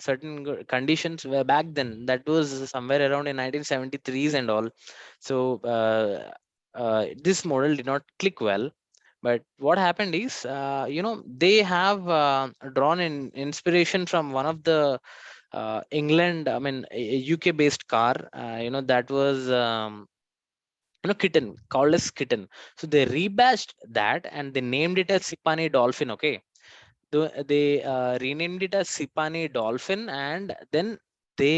certain conditions where back then, that was somewhere around in 1973s and all. So this model did not click well. But what happened is, they have drawn in inspiration from one of the England, I mean, a UK based car, that was, kitten, called as kitten. So they rebadged that and they named it as Sipani Dolphin. Okay, they renamed it as Sipani Dolphin, and then they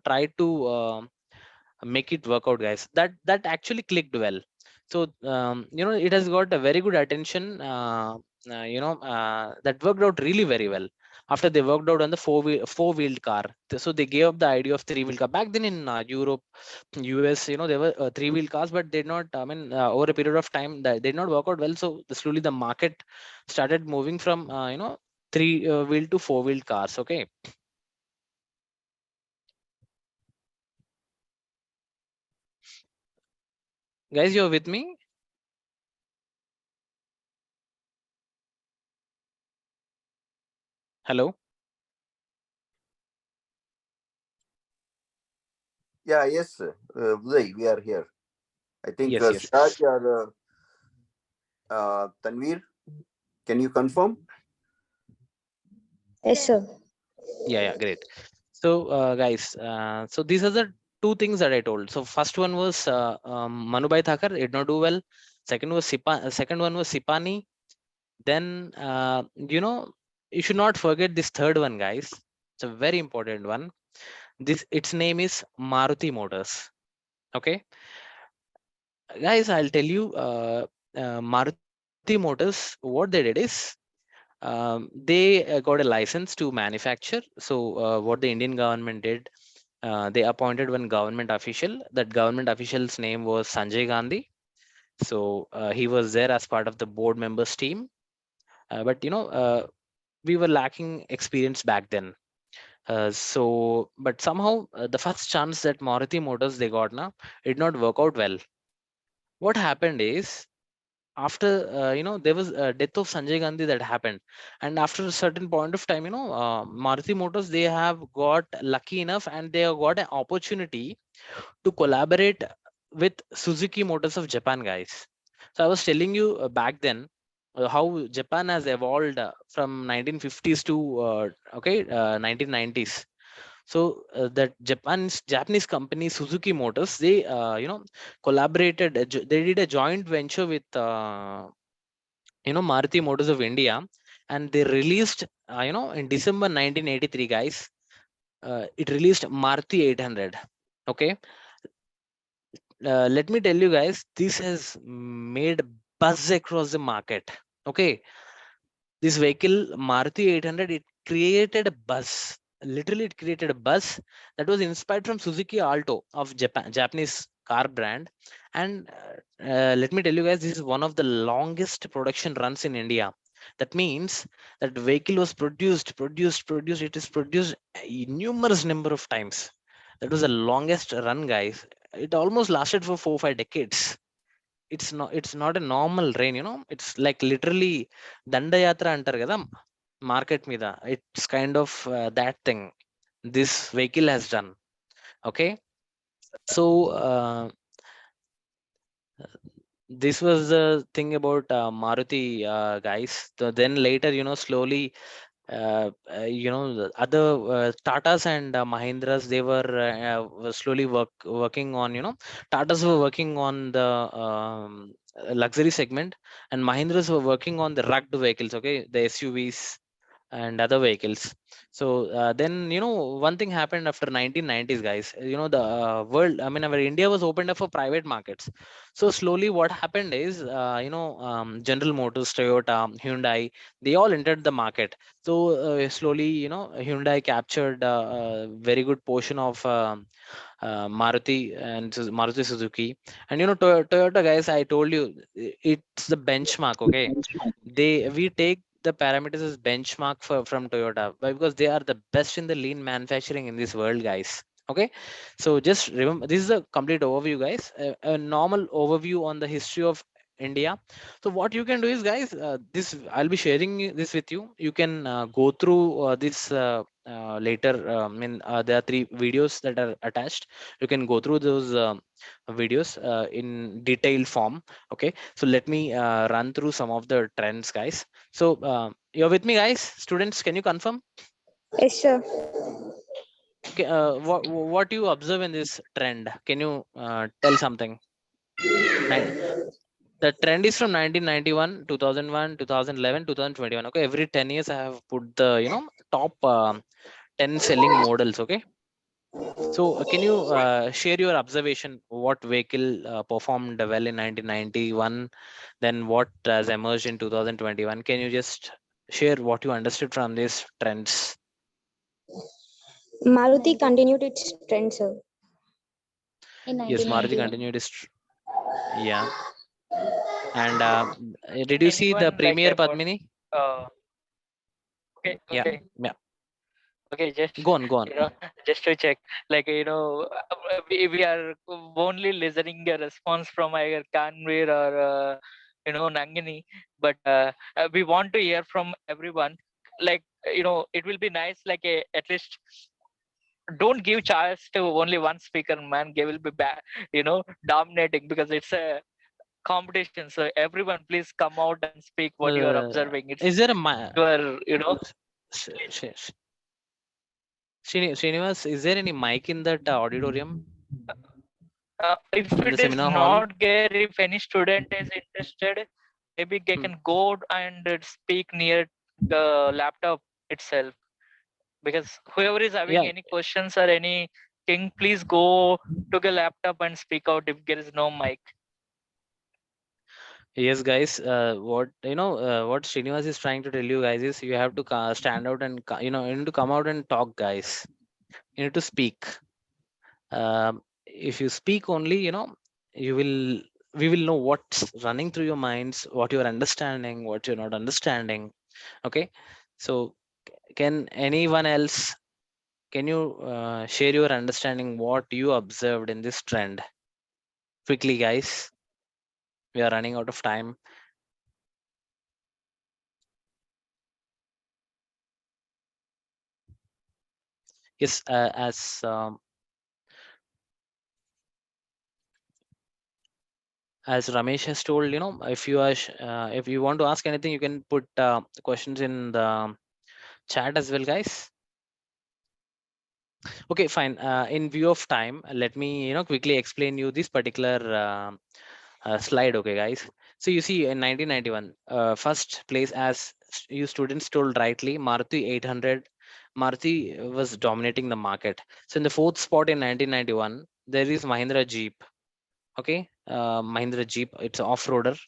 tried to make it work out, guys. That actually clicked well. So it has got a very good attention. That worked out really very well after they worked out on the four-wheeled car. So they gave up the idea of three-wheel car. Back then in Europe, US, there were three-wheel cars, but they did not, I mean, over a period of time, that did not work out well. So slowly the market started moving from three-wheel to four-wheeled cars. Okay, guys, you're with me? Hello? Yeah, yes, Uday, we are here. I think Yes, yes. Siraj or Tanvir, can you confirm? Yes, sir. Yeah, great. So, guys, so these are the two things that I told. So, first one was Manubai Thakur, did not do well. Second one was Sipani. Then, you should not forget this third one, guys. It's a very important one. Its name is Maruti Motors. Okay, guys, I'll tell you, Maruti Motors, what they did is, they got a license to manufacture. So, what the Indian government did, they appointed one government official. That government official's name was Sanjay Gandhi. So he was there as part of the board members team. But we were lacking experience back then. But somehow the first chance that Maruti Motors they got now, it did not work out well. What happened is, after there was a death of Sanjay Gandhi that happened, and after a certain point of time, Maruti Motors they have got lucky enough and they have got an opportunity to collaborate with Suzuki Motors of Japan, guys. So I was telling you back then how Japan has evolved from 1950s to 1990s. So that Japanese company Suzuki Motors, they collaborated. They did a joint venture with Maruti Motors of India, and they released in December 1983, guys. It released Maruti 800. Okay, let me tell you guys, this has made buzz across the market. Okay, this vehicle Maruti 800, it created a buzz. Literally, it created a buzz that was inspired from Suzuki Alto of Japanese car brand. And let me tell you guys, this is one of the longest production runs in India. That means that vehicle was produced, it is produced a numerous number of times. That was the longest run, guys. It almost lasted for 4 5 decades. It's not a normal rain, it's like literally dandayatra antar kada market మీద. It's kind of that thing this vehicle has done. Okay, so this was the thing about Maruti, guys. Then later, slowly, the other Tatas and Mahindras, they were slowly working on, Tatas were working on the luxury segment, and Mahindras were working on the rugged vehicles. Okay, the SUVs and other vehicles. So then, one thing happened after 1990s, guys. The world, I mean, our India was opened up for private markets. So slowly what happened is, General Motors, Toyota, Hyundai, they all entered the market. So slowly, Hyundai captured a very good portion of Maruti and Maruti Suzuki. And Toyota, guys, I told you, it's the benchmark. Okay, we take the parameters as benchmark from Toyota. Why? Because they are the best in the lean manufacturing in this world, guys. Okay, so just remember, this is a complete overview, guys. A normal overview on the history of India. So what you can do is, guys, this I'll be sharing this with you. You can go through this later. There are 3 videos that are attached. You can go through those videos in detailed form. Okay, so let me run through some of the trends, guys. So you're with me, guys? Students, can you confirm? Yes, sir. Okay, what you observe in this trend? Can you tell something? The trend is from 1991, 2001, 2011, 2021. Okay, every 10 years I have put the top 10 selling models. Okay, so can you share your observation? What vehicle performed well in 1991? Then what has emerged in 2021? Can you just share what you understood from these trends? Maruti continued its trend, sir, in Yes, Maruti 1991. continued its yeah. And did you see the Anyone like premiere, about Padmini? uh okay, Yeah, okay, yeah. okay, just Go on, go on. just to check, like we are only listening a response from either Kanveer or Nangini, but we want to hear from everyone. Like it will be nice, like at least don't give chance to only one speaker, man. They will be dominating, because it's a competition. So everyone, please come out and speak what you are observing. It's Is there a your Sh- sh- sh- Srinivas, is there any mic in that auditorium, if in the it is seminar hall? not there, if any student is interested, maybe they Hmm. can go and speak near the laptop itself, because whoever is having Yeah, any questions or anything, please go to the laptop and speak out if there is no mic. yes, guys. What Srinivas is trying to tell you guys is you have to stand out and you need to come out and talk, guys. You need to speak. If you speak only, you will we will know what's running through your minds, what you're understanding, what you're not understanding. Okay, so can anyone else? Can you share your understanding what you observed in this trend? Quickly, guys. We are running out of time. Yes, as Ramesh has told, if you are if you want to ask anything, you can put questions in the chat as well, guys. Okay, fine. In view of time, let me quickly explain you this particular slide. Okay, guys. So you see, in 1991, first place, as you students told rightly, Maruti 800. Maruti was dominating the market. So in the 4th spot in 1991, there is Mahindra Jeep. Okay, Mahindra Jeep. It's off-roader.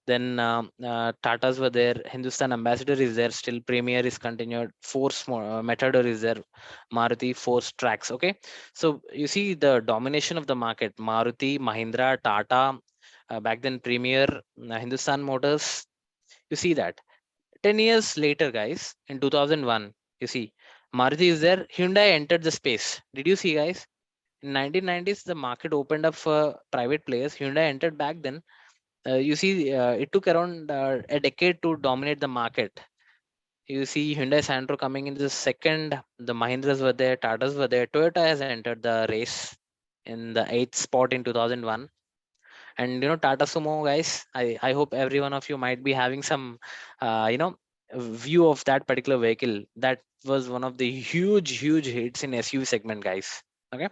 Then Tatas were there. Hindustan Ambassador is there. Still Premier is continued. Force Matador is there. Maruti Force Tracks. Okay, so you see the domination of the market. Maruti, Mahindra, Tata. Back then Premier, Hindustan Motors. You see that. 10 years later, guys, in 2001, you see Maruti is there. Hyundai entered the space. Did you see, guys? In 1990s, the market opened up for private players. Hyundai entered back then. You see, it took around a decade to dominate the market. You see Hyundai Santro coming in the second, the Mahindras were there, Tatas were there, Toyota has entered the race in the 8th spot in 2001. And Tata Sumo, guys, I hope every one of you might be having some view of that particular vehicle. That was one of the huge hits in SUV segment, guys. Okay,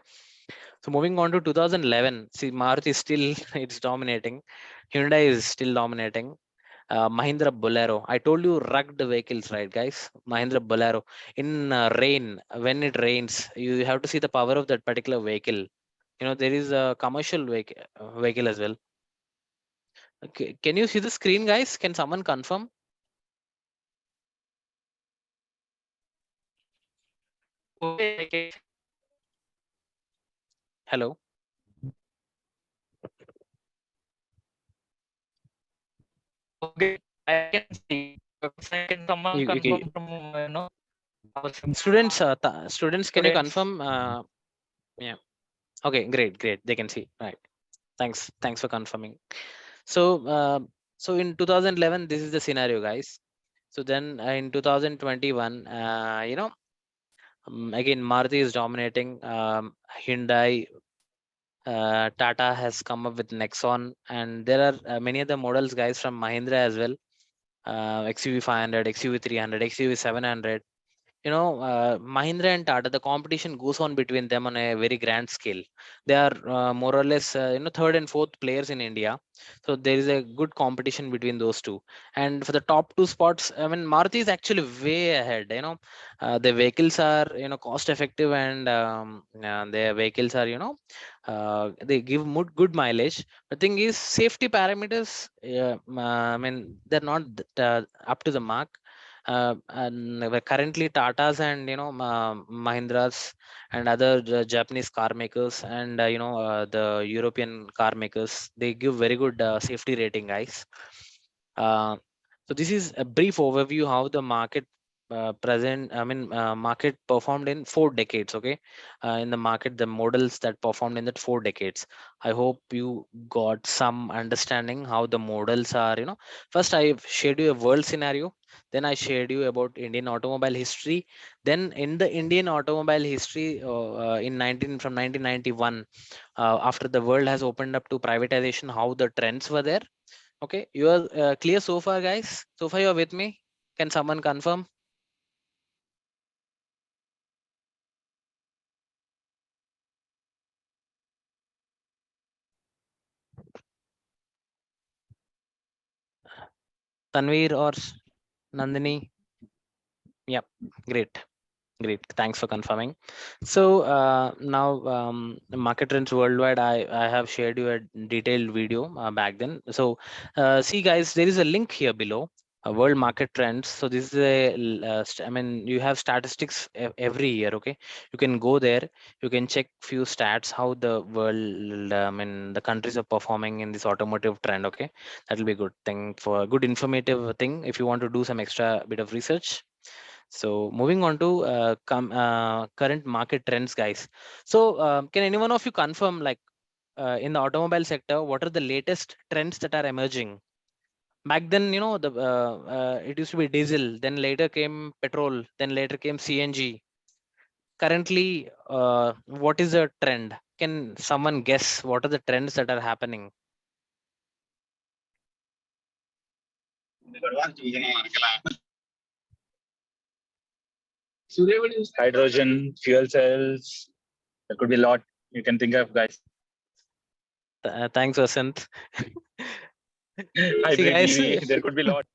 so moving on to 2011, see Maruti is still it's dominating. Hyundai is still dominating. Mahindra Bolero. I told you rugged vehicles, right, guys? Mahindra Bolero. In rain, when it rains, you have to see the power of that particular vehicle. There is a commercial vehicle as well. Okay, can you see the screen, guys? Can someone confirm? Okay, Hello. okay, I can see. Can someone confirm You from our students, students, can you students? confirm? Yeah. Okay, great. They can see. Right. Thanks for confirming. So so in 2011, this is the scenario, guys. So then in 2021, again Maruti is dominating. Hyundai, Tata has come up with Nexon, and there are many other models, guys, from Mahindra as well. XUV 500, XUV 300, XUV 700. Mahindra and Tata, the competition goes on between them on a very grand scale. They are more or less, third and fourth players in India. So there is a good competition between those two. And for the top two spots, I mean, Maruti is actually way ahead. The vehicles are, cost effective, and their vehicles are, they give good mileage. The thing is, safety parameters, I mean, they're not up to the mark. And currently Tatas and Mahindras and other Japanese car makers, and the European car makers, they give very good safety rating, guys. uh, so this is a brief overview how the market market performed in 4 decades. Okay, in the market, the models that performed in that 4 decades. I hope you got some understanding how the models are. First I shared you a world scenario, then I shared you about Indian automobile history. Then in the Indian automobile history, in 1991, after the world has opened up to privatization, how the trends were there. Okay, you are clear so far, guys? So far, you are with me? Can someone confirm? Tanveer or Nandini? Yep, great. Great. Thanks for confirming. So now market trends worldwide. I have shared you a detailed video back then. So see, guys, there is a link here below. World market trends. So this is I mean, you have statistics every year. Okay, you can go there. You can check few stats how the world, I mean, the countries are performing in this automotive trend. Okay, that will be good thing for good informative thing if you want to do some extra bit of research. So moving on to current market trends, guys. So can anyone of you confirm, like in the automobile sector, what are the latest trends that are emerging? Back then, it used to be diesel, then later came petrol, then later came CNG. Currently, what is the trend? Can someone guess what are the trends that are happening? Hydrogen, fuel cells. There could be a lot you can think of, guys. Thanks, Vasant. See, Hybrid guys, EV. There could be a lot.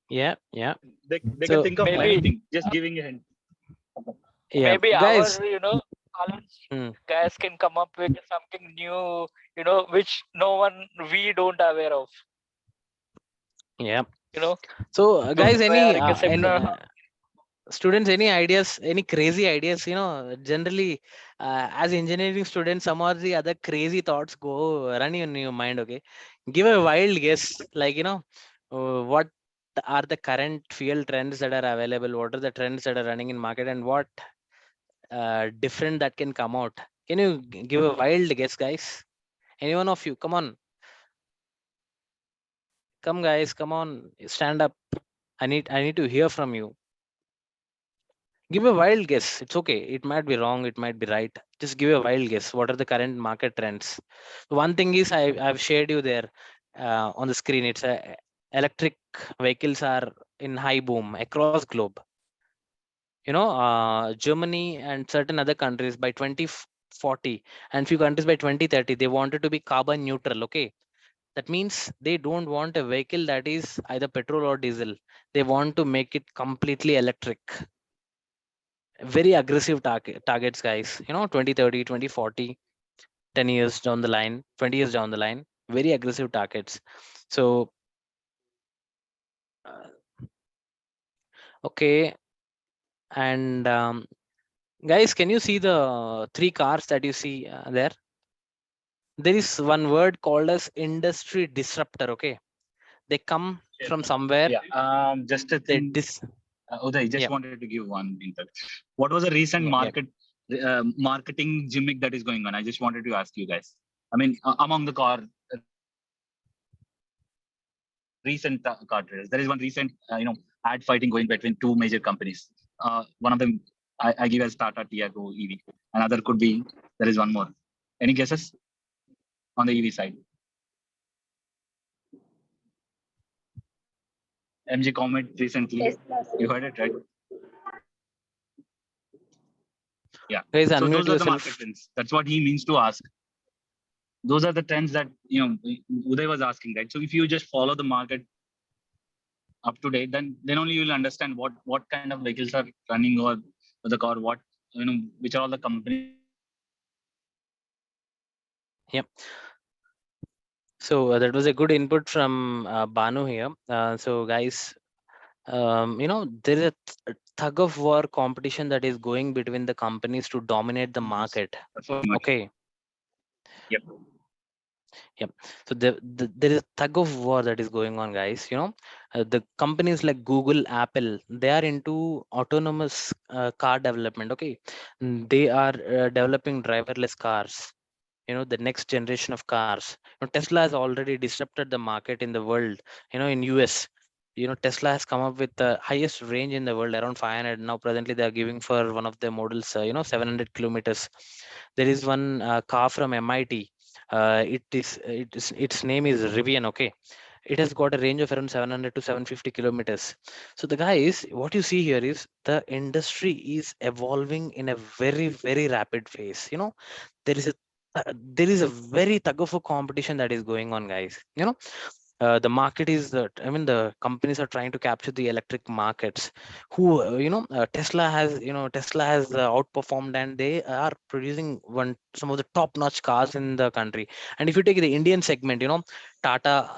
yeah, yeah. They So can think of maybe anything. Just giving a hint. yeah, maybe our guys. college Hmm. guys can come up with something new, which no one we don't aware of. Yeah. You know, So, guys, any like a seminar. students, any ideas, any crazy ideas? Generally, as engineering students, some or the other crazy thoughts go running in your mind. Okay, give a wild guess, like what are the current fuel trends that are available? What are the trends that are running in market, and what different that can come out? Can you give a wild guess, guys? Any one of you? Come, guys, come on, stand up. I need to hear from you. Give a wild guess. It's okay. It might be wrong. It might be right. Just give a wild guess. What are the current market trends? One thing is I've shared you there on the screen. It's electric vehicles are in high boom across globe. Germany and certain other countries by 2040 and few countries by 2030, they wanted to be carbon neutral. Okay. That means they don't want a vehicle that is either petrol or diesel. They want to make it completely electric. Very aggressive targets, guys. 2030, 2040, 10 years down the line, 20 years down the line, very aggressive targets. So uh, okay. And guys, can you see the three cars that you see there? There is one word called as industry disruptor. Okay, they come from somewhere. Yeah. Just a They thing. dis Uday, just Yeah, wanted to give one input. What was the recent yeah. marketing gimmick that is going on? I just wanted to ask you guys. I mean, among the car recent car traders. There is one recent, ad fighting going between two major companies. One of them I give as Tata Tiago EV. Another could be, there is one more. Any guesses on the EV side? MG Comet recently. Tesla. You heard it, right? Yeah. Guys, So unmute those are the yourself. market trends. That's what he means to ask. Those are the trends that Uday was asking, right? So if you just follow the market up to date, then only you'll understand what kind of vehicles are running or the car, what which are all the companies. Yep. So that was a good input from Banu here. So guys, there is a tug of war competition that is going between the companies to dominate the market. That's what much. Okay. Yep. Yep. So there is a tug of war that is going on, guys. The companies like Google, Apple, they are into autonomous car development. Okay. They are developing driverless cars. The next generation of cars. Tesla has already disrupted the market in the world. In US, Tesla has come up with the highest range in the world, around 500. Now presently they are giving for one of the models 700 kilometers. There is one car from MIT. Its name is Rivian. Okay, it has got a range of around 700 to 750 kilometers. So the guys, what you see here is the industry is evolving in a very, very rapid phase. There is a very tug of a competition that is going on, guys. The market is the companies are trying to capture the electric markets. Tesla has outperformed, and they are producing some of the top notch cars in the country. And if you take the Indian segment, Tata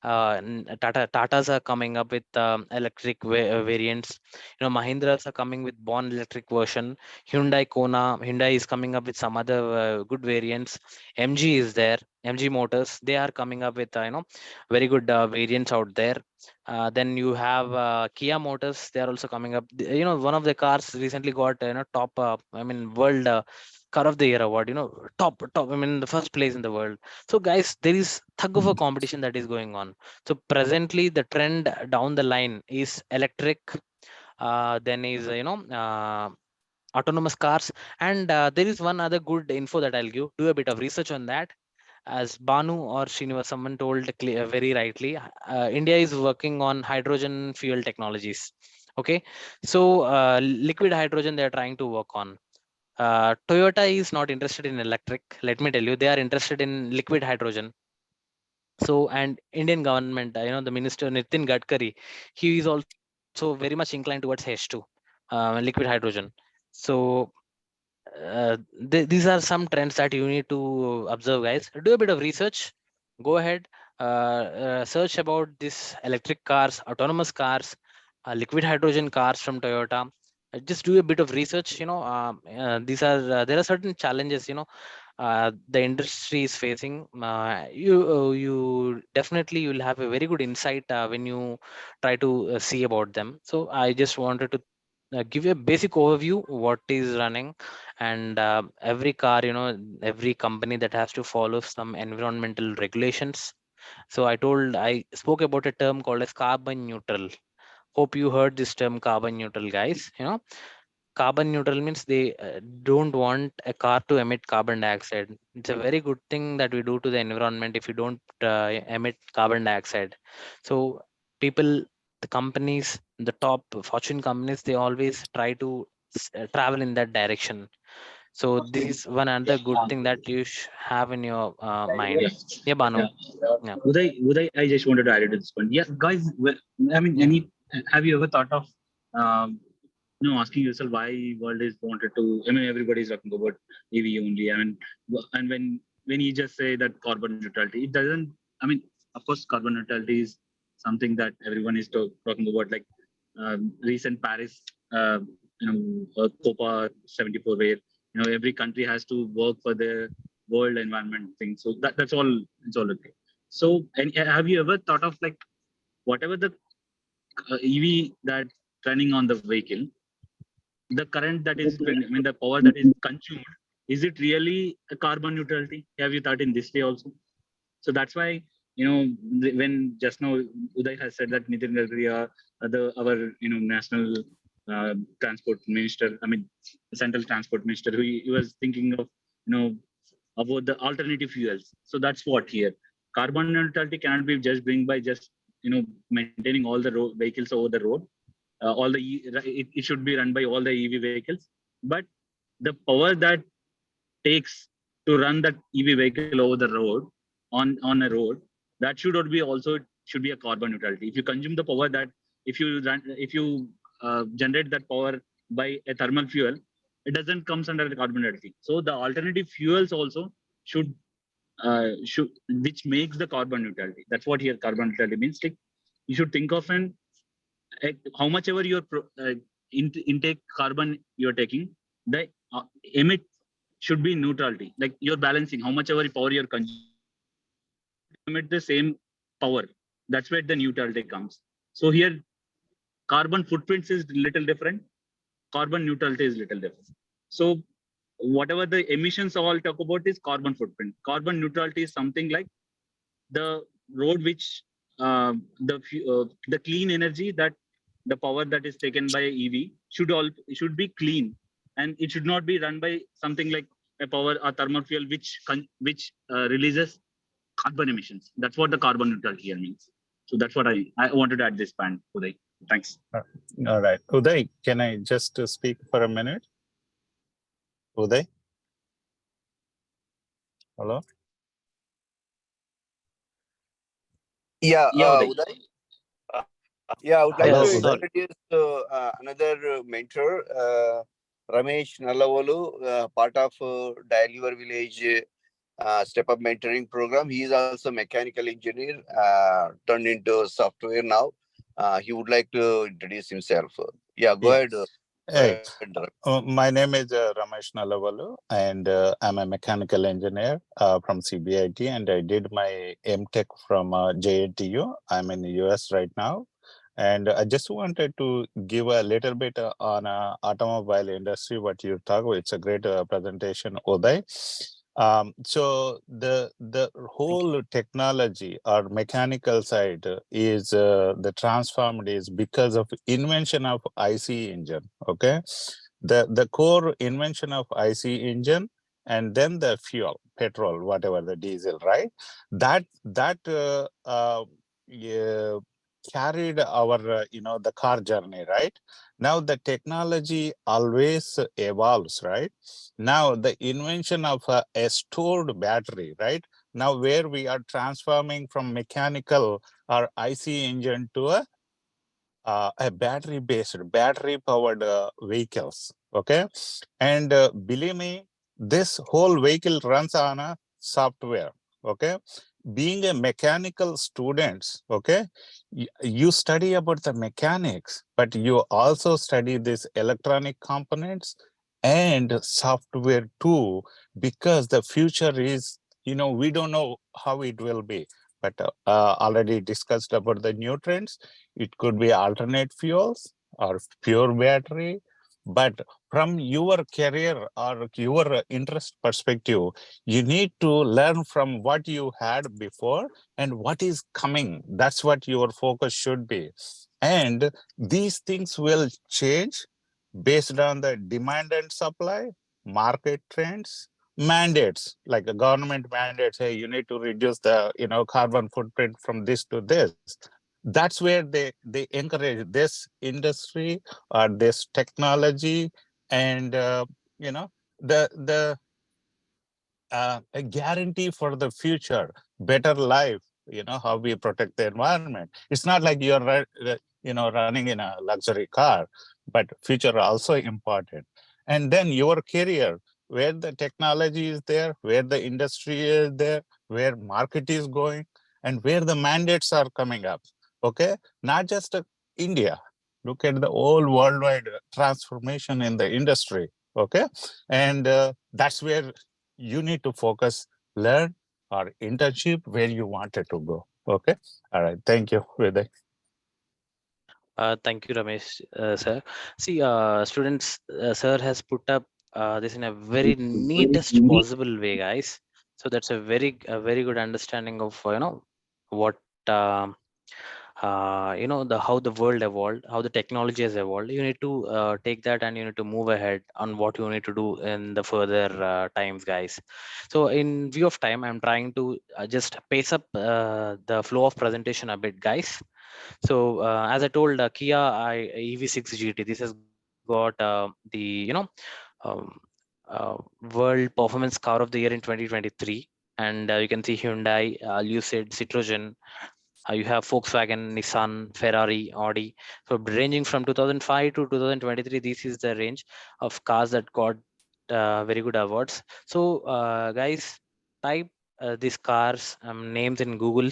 Tatas are coming up with electric variants. Mahindras are coming with born electric version. Hyundai is coming up with some other good variants. MG is there. MG Motors, they are coming up with very good variants out there. Then you have Kia Motors. They are also coming up. One of the cars recently got top world car of the year award. Top. The first place in the world. So guys, there is tug of a competition that is going on. So presently the trend down the line is electric, then is autonomous cars, and there is one other good info that I'll give. Do a bit of research on that. As Banu or Srinivas, someone told very rightly, India is working on hydrogen fuel technologies. Okay, so liquid hydrogen they are trying to work on. Toyota is not interested in electric. Let me tell you, they are interested in liquid hydrogen. So, and Indian government, the minister Nitin Gadkari, he is also very much inclined towards H2, liquid hydrogen. So these are some trends that you need to observe, guys. Do a bit of research. Go ahead, search about this electric cars, autonomous cars, liquid hydrogen cars from Toyota. Just do a bit of research. These are there are certain challenges. The industry is facing. You definitely you'll have a very good insight when you try to see about them. So I just wanted to give you a basic overview what is running, and every car, every company that has to follow some environmental regulations. So I spoke about a term called as carbon neutral. Hope you heard this term carbon neutral, guys. Carbon neutral means they don't want a car to emit carbon dioxide. It's a very good thing that we do to the environment if you don't emit carbon dioxide. So people, the companies, the top fortune companies, they always try to travel in that direction. So this is one another good thing that you have in your mind. Yeah, Banu. Yeah. Uday, I just wanted to add to this point. Yeah, guys. I mean, Yeah. have you ever thought of, asking yourself why world is wanted to? I mean, everybody is talking about EV only. I mean, and when you just say that carbon neutrality, it doesn't. I mean, of course, carbon neutrality is something that everyone is talking about. Like recent Paris, COPA 74, where every country has to work for the world environment thing. So that's all. It's all okay. So, and have you ever thought of like whatever the EV that running on the vehicle, the current that is, I mean, the power that is consumed, is it really a carbon neutrality? Have you thought in this way also? So that's why when just now Uday has said that Nitin Gadkari, our national transport minister, I mean central transport minister, he was thinking of about the alternative fuels. So that's what here carbon neutrality cannot be just bring by just maintaining all the vehicles over the road, all the it should be run by all the EV vehicles, but the power that takes to run that EV vehicle over the road on a road, that should not be also should be a carbon neutrality. If you consume the power that if you generate that power by a thermal fuel, it doesn't comes under the carbon neutrality. So the alternative fuels also should should which makes the carbon neutrality. That's what here carbon neutrality means. Like you should think of how much ever your intake carbon you're taking, the emit should be neutrality. Like you're balancing how much ever power you're consuming, emit the same power. That's where the neutrality comes. So here carbon footprints is little different, carbon neutrality is little different. So whatever the emissions all talk about is carbon footprint. Carbon neutrality is something like the road which the clean energy that the power that is taken by EV should be clean, and it should not be run by something like a power or thermal fuel which releases carbon emissions. That's what the carbon neutrality here means. So that's what I wanted to add this point, Uday. Thanks. All right, Uday, can I just speak for a minute? Uday, hello. Yeah, Uday. Uday. Yeah, I would like Hello, to Uday. introduce another mentor, Ramesh Nallavalu, part of Dial Your Village Step Up Mentoring Program. He is also mechanical engineer, turned into software now. He would like to introduce himself. Yeah, go ahead. Hey, my name is Ramesh Nallavalu, and I'm a mechanical engineer from CBIT, and I did my MTech from JNTU. I'm in the US right now. And I just wanted to give a little bit on automobile industry, what you talk about. It's a great presentation, Uday. So the whole technology or mechanical side is the transformed is because of invention of IC engine. Okay, the core invention of IC engine, and then the fuel, petrol, whatever the diesel, right? That yeah, carried our the car journey, right? Now the technology always evolves, right? Now the invention of a stored battery, right? Now where we are transforming from mechanical or IC engine to a battery powered vehicles. Okay, and believe me, this whole vehicle runs on a software. Okay, being a mechanical students, okay, you study about the mechanics, but you also study these electronic components and software too, because the future is, we don't know how it will be, but already discussed about the new trends. It could be alternate fuels or pure battery. But from your career or your interest perspective, you need to learn from what you had before and what is coming. That's what your focus should be. And these things will change based on the demand and supply, market trends, mandates, like a government mandates, hey, you need to reduce the carbon footprint from this to this. That's where they encourage this industry or this technology, and the a guarantee for the future, better life, how we protect the environment. It's not like you're running in a luxury car, but future also important. And then your career, where the technology is there, where the industry is there, where market is going, and where the mandates are coming up. Okay, not just India. Look at the whole worldwide transformation in the industry. Okay, and that's where you need to focus, learn, or internship where you wanted to go. Okay. All right. Thank you, Uday. Thank you, Ramesh, sir. See, students, sir has put up this in a very neatest possible way, guys. So that's a very good understanding of what the how the world evolved, how the technology has evolved. You need to take that and you need to move ahead on what you need to do in the further times, guys. So in view of time, I'm trying to just pace up the flow of presentation a bit, guys. So as I told, Kia EV6 GT, this has got um, uh, World Performance Car of the Year in 2023, and you can see Hyundai, Lucid, Citroën. You have Volkswagen, Nissan, Ferrari, Audi. So ranging from 2005 to 2023, this is the range of cars that got very good awards. So guys, type these cars names in Google.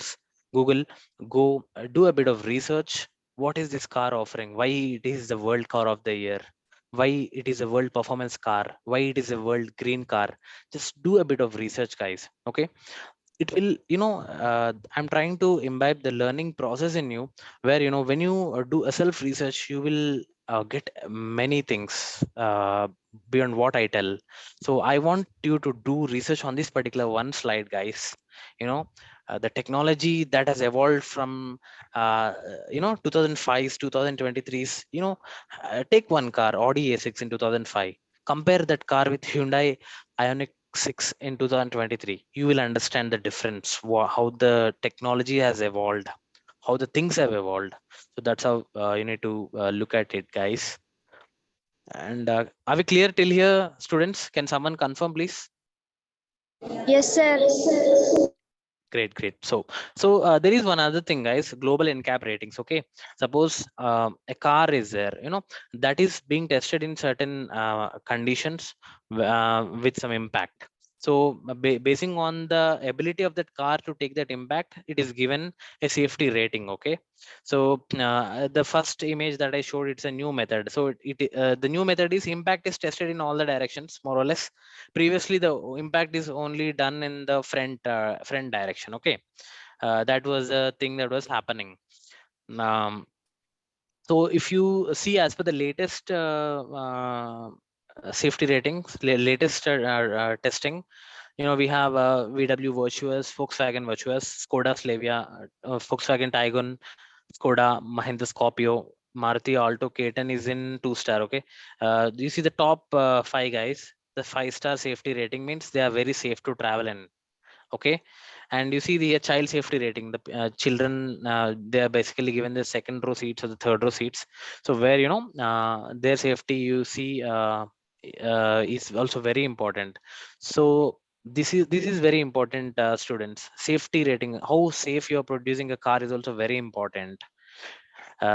Go do a bit of research. What is this car offering? Why it is the world car of the year? Why it is a world performance car? Why it is a world green car? Just do a bit of research, guys. Okay, it will, I'm trying to imbibe the learning process in you, where when you do a self research, you will get many things beyond what I tell. So I want you to do research on this particular one slide, guys. you know the technology that has evolved from 2005's 2023's, take one car, Audi A6 in 2005, compare that car with Hyundai Ioniq 6 in 2023. You will understand the difference, how the technology has evolved, how the things have evolved. So that's how you need to look at it, guys. And are we clear till here, students? Can someone confirm, please? Yes, sir. Great. So there is one other thing, guys. Global NCAP ratings. Okay, suppose a car is there, that is being tested in certain conditions with some impact. So basing on the ability of that car to take that impact, it is given a safety rating. Okay, so the first image that I showed, it's a new method. So the new method is impact is tested in all the directions, more or less. Previously the impact is only done in the front direction. Okay, that was a thing that was happening. um, so if you see, as per the latest safety ratings, latest testing, we have VW Virtuous, Volkswagen Virtuous, Skoda Slavia, Volkswagen Tiguan, Skoda, Mahindra Scorpio, Maruti Alto K10 is in 2-star. Okay, you see the top 5 guys, the 5-star safety rating means they are very safe to travel in. Okay, and you see the child safety rating, the children, they are basically given the second row seats or the third row seats. So where their safety, you see, is also very important. So this is very important, students. Safety rating, how safe you are producing a car, is also very important.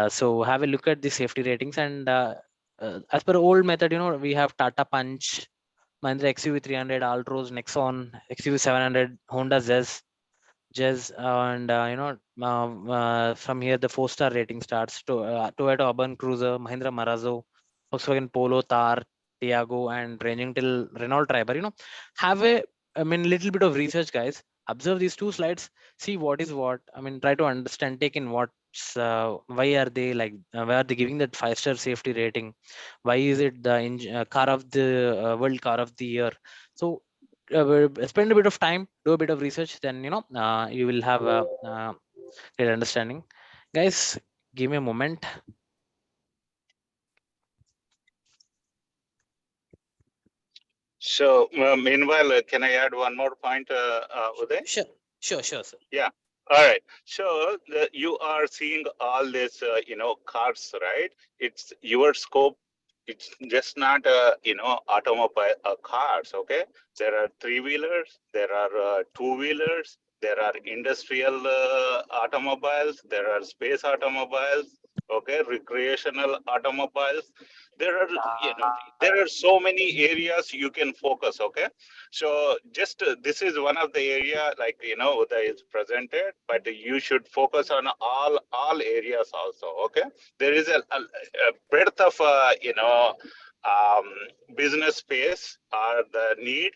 So have a look at the safety ratings. And as per old method, we have Tata Punch, Mahindra XUV 300, Altroz, Nexon, XUV 700, Honda Jazz, and from here the 4-star rating starts. To Toyota Urban Cruiser, Mahindra Marazzo, Volkswagen Polo, Thar, Tiago, and ranging till Renault Triber. Have a, little bit of research, guys. Observe these 2 slides, see what is what. Try to understand, take in what's why are they like, why are they giving that 5-star safety rating? Why is it the car of the world car of the year? So spend a bit of time, do a bit of research, then you will have a great understanding. Guys, give me a moment. So, meanwhile, can I add one more point, Uday? Sure, sir. Yeah. All right. So you are seeing all this, cars, right? It's your scope. It's just not, automobile cars. Okay. There are 3-wheelers. There are 2-wheelers. There are industrial automobiles. There are space automobiles. Okay. Recreational automobiles. There are, there are so many areas you can focus. Okay. So just this is one of the area, like that is presented, but you should focus on all areas also. Okay, there is a breadth of um, business space or the need,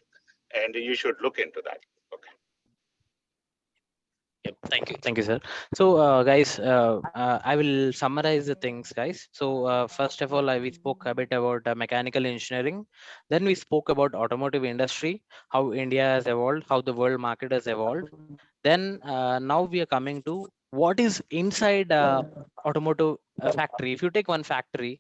and you should look into that. Okay. Yep. Thank you, sir. So, guys, I will summarize the things, guys. So, first of all, we spoke a bit about mechanical engineering. Then we spoke about automotive industry, how India has evolved, how the world market has evolved. Then, now we are coming to what is inside automotive factory. If you take one factory,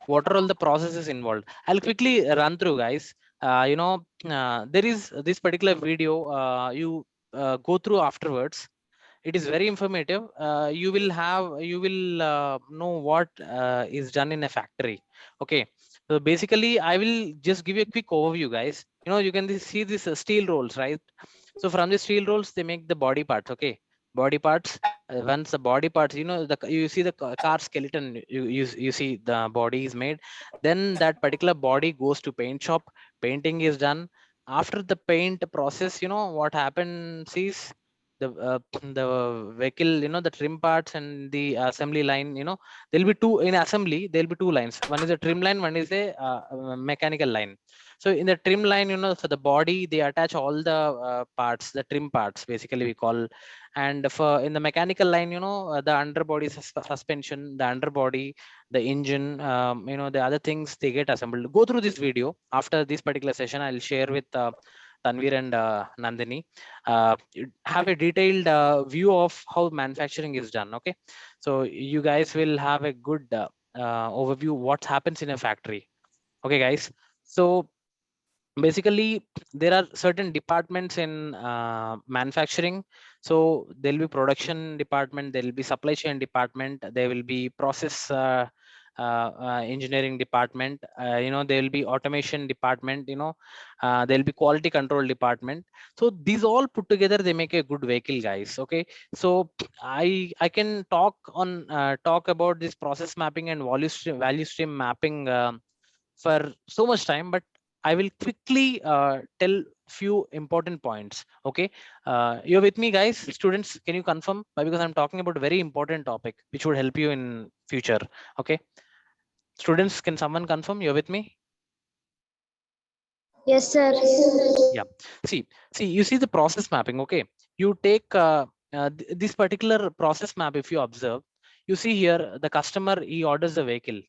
what are all the processes involved? I'll quickly run through, guys. There is this particular video. You go through afterwards. It is very informative. You will know what is done in a factory. Okay, so basically I will just give you a quick overview, guys. You can see this steel rolls, right? So from the steel rolls they make the body parts. Okay, body parts. Once the body parts, you see the car skeleton, you see the body is made. Then that particular body goes to paint shop. Painting is done. After the paint process, what happens is the vehicle, the trim parts and the assembly line. There'll be two in assembly. There'll be two lines. One is a trim line, one is a mechanical line. So in the trim line, for the body they attach all the parts, the trim parts basically we call. And for in the mechanical line, the underbody suspension, the underbody, the engine, the other things, they get assembled. Go through this video. After this particular session I'll share with Tanvir and Nandini. Have a detailed view of how manufacturing is done. Okay, so you guys will have a good overview what happens in a factory. Okay, guys. So basically there are certain departments in manufacturing. So there'll be production department, there will be supply chain department, there will be process engineering department, there will be automation department, there'll be quality control department. So these all put together they make a good vehicle, guys. Okay, so I can talk about this process mapping and value stream mapping for so much time, but I will quickly tell few important points. Okay, you're with me, guys? Students, can you confirm? Because I'm talking about a very important topic which would help you in future. Okay, students, can someone confirm? You're with me? Yes, sir. Yeah. See, you see the process mapping. Okay, you take this particular process map. If you observe, you see here the customer, he orders the vehicle.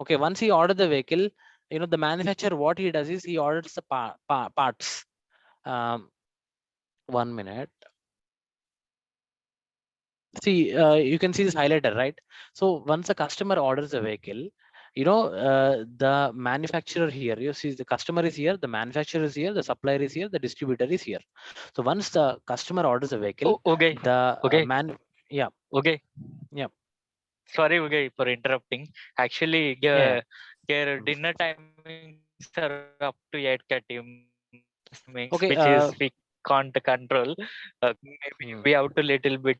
Okay, once he ordered the vehicle, the manufacturer, what he does is he orders the parts. um, 1 minute. See, you can see this highlighter, right? So once a customer orders a vehicle, the manufacturer here, you see the customer is here, the manufacturer is here, the supplier is here, the distributor is here. So once the customer orders a vehicle, Okay, the okay, yeah, okay. yeah, Sorry, Uday, for interrupting. Actually, yeah, their dinner timings are up to 8:30, timings, okay, which is we can't control. Maybe hmm, we have to little bit,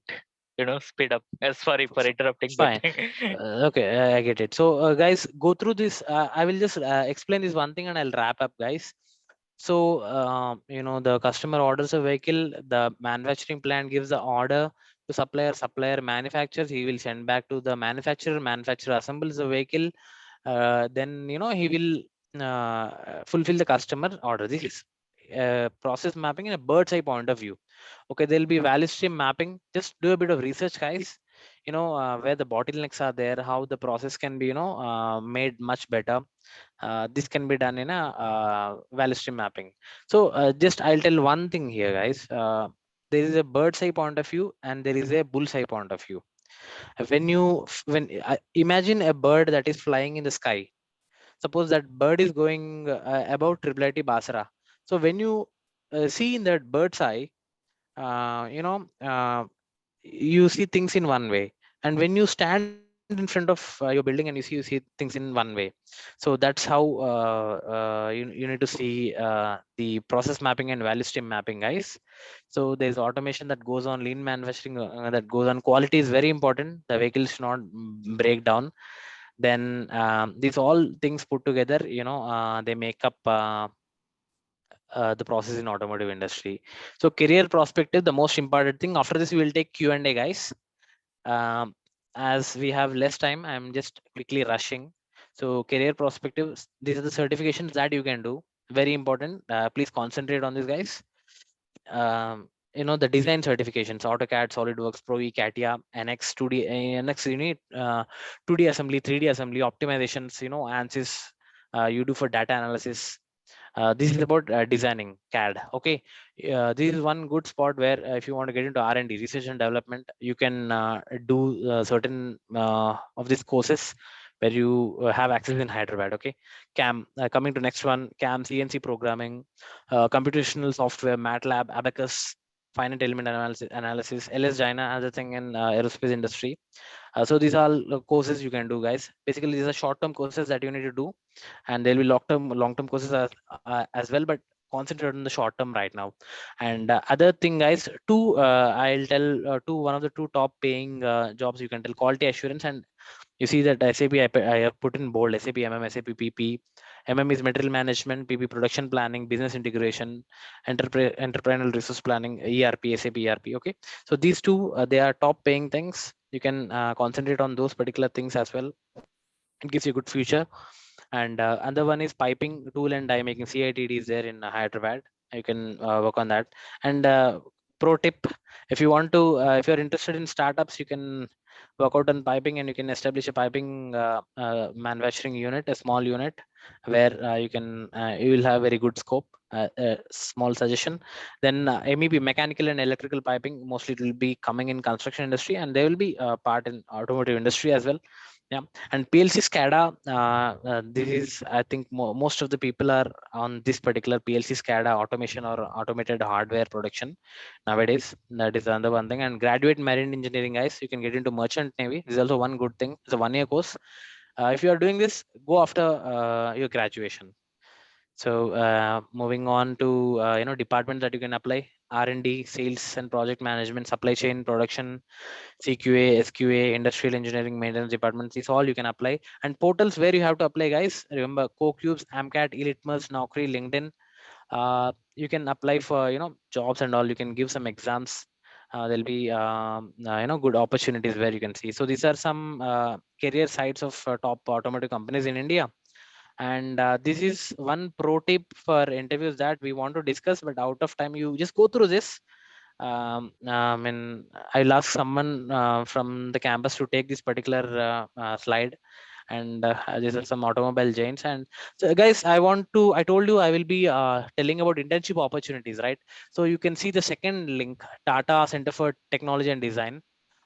speed up. Sorry for interrupting, but fine. Okay, I get it. So, guys, go through this. I will just explain this one thing and I'll wrap up, guys. So, the customer orders a vehicle, the manufacturing plant gives the order to supplier, supplier manufactures, he will send back to the manufacturer, manufacturer assembles the vehicle, then, he will fulfill the customer order. This is process mapping in a bird's eye point of view. Okay, there'll be value stream mapping. Just do a bit of research, guys. Where the bottlenecks are there, how the process can be, made much better. This can be done in a value stream mapping. So just I'll tell one thing here, guys. There is a bird's eye point of view and there is a bull's eye point of view. When imagine a bird that is flying in the sky. Suppose that bird is going above triple IT Basra. So when you see in that bird's eye, you see things in one way, and when you stand in front of your building and you see things in one way. So that's how you need to see the process mapping and value stream mapping, guys. So there's automation that goes on, lean manufacturing that goes on, quality is very important, the vehicle should not break down. Then these all things put together, they make up the process in automotive industry. So career perspective, the most important thing. After this, we will take Q&A, guys. Um, as we have less time, I'm just quickly rushing. So career perspectives, these are the certifications that you can do. Very important. Please concentrate on this, guys. the design certifications: AutoCAD, SolidWorks, Pro E, CATIA, NX, 2D, NX, 2D assembly, 3D assembly, optimizations, ANSYS, you do for data analysis. This is about designing CAD. Okay, this is one good spot where if you want to get into R&D, research and development, you can do certain of these courses where you have access in Hyderabad. Okay, CAM. Coming to next one, CAM, CNC programming, computational software, MATLAB, Abacus, finite element analysis, LS Jaina, other thing in aerospace industry. So these are all courses you can do, guys. Basically, these are short-term courses that you need to do, and there'll be long-term courses as well, but concentrate on the short term right now. And other thing, guys, I'll tell one of the two top paying jobs you can tell: quality assurance. And you see that SAP, I have put in bold: SAP MM, SAP PP. MM is material management, PP production planning, business integration, entrepreneurial resource planning, ERP, SAP ERP. Okay, so these two, they are top paying things. You can concentrate on those particular things as well. It gives you a good future. And another one is piping, tool and die making. CITD is there in Hyderabad. You can work on that. And pro tip: if you want to, if you're interested in startups, you can work out on piping, and you can establish a piping manufacturing unit, a small unit, where you will have very good scope. Small suggestion. Then MEP, mechanical and electrical piping, mostly it will be coming in construction industry, and there will be part in automotive industry as well. Yeah. And PLC SCADA, this is, I think most of the people are on this particular PLC SCADA automation or automated hardware production nowadays. That is another one thing. And graduate marine engineering, guys, you can get into merchant navy. This is also one good thing. It's a 1-year course. If you are doing this, go after your graduation. So moving on to departments that you can apply: R&D, sales and project management, supply chain, production, CQA, SQA, industrial engineering, maintenance departments. These all you can apply. And portals where you have to apply, guys, remember: CoCubes, AMCAT, eLitmus, Naukri, LinkedIn. You can apply for jobs and all. You can give some exams. There'll be good opportunities where you can see. So these are some career sites of top automotive companies in India. And this is one pro tip for interviews that we want to discuss, but out of time, you just go through this. And I'll ask someone from the campus to take this particular slide. And these are some automobile giants. And so, guys, I told you I will be telling about internship opportunities, right? So you can see the second link: Tata Center for Technology and Design.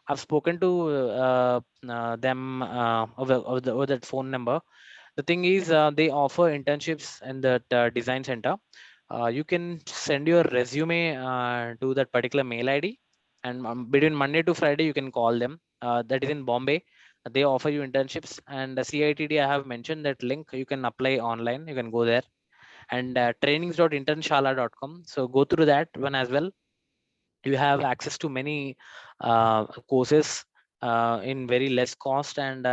I've spoken to them over that phone number. The thing is, they offer internships in the design center. You can send your resume to that particular mail ID, and between Monday to Friday you can call them. That is in Bombay. They offer you internships. And the CITD, I have mentioned that link. You can apply online. You can go there. And trainings.internshala.com. So go through that one as well. You have access to many courses in very less cost, and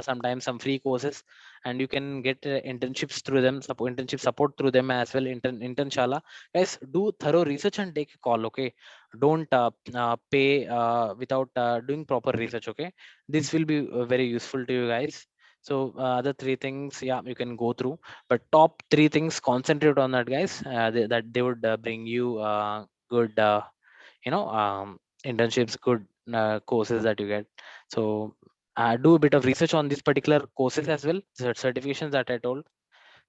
sometimes some free courses, and you can get internships through them, internship support through them as well. Internshala, guys, do thorough research and take a call. Okay, don't pay without doing proper research. Okay, this will be very useful to you guys. So other three things, yeah, you can go through, but top three things, concentrate on that, guys. That they would bring you good internships, good courses that you get. So do a bit of research on these particular courses as well, certifications that I told.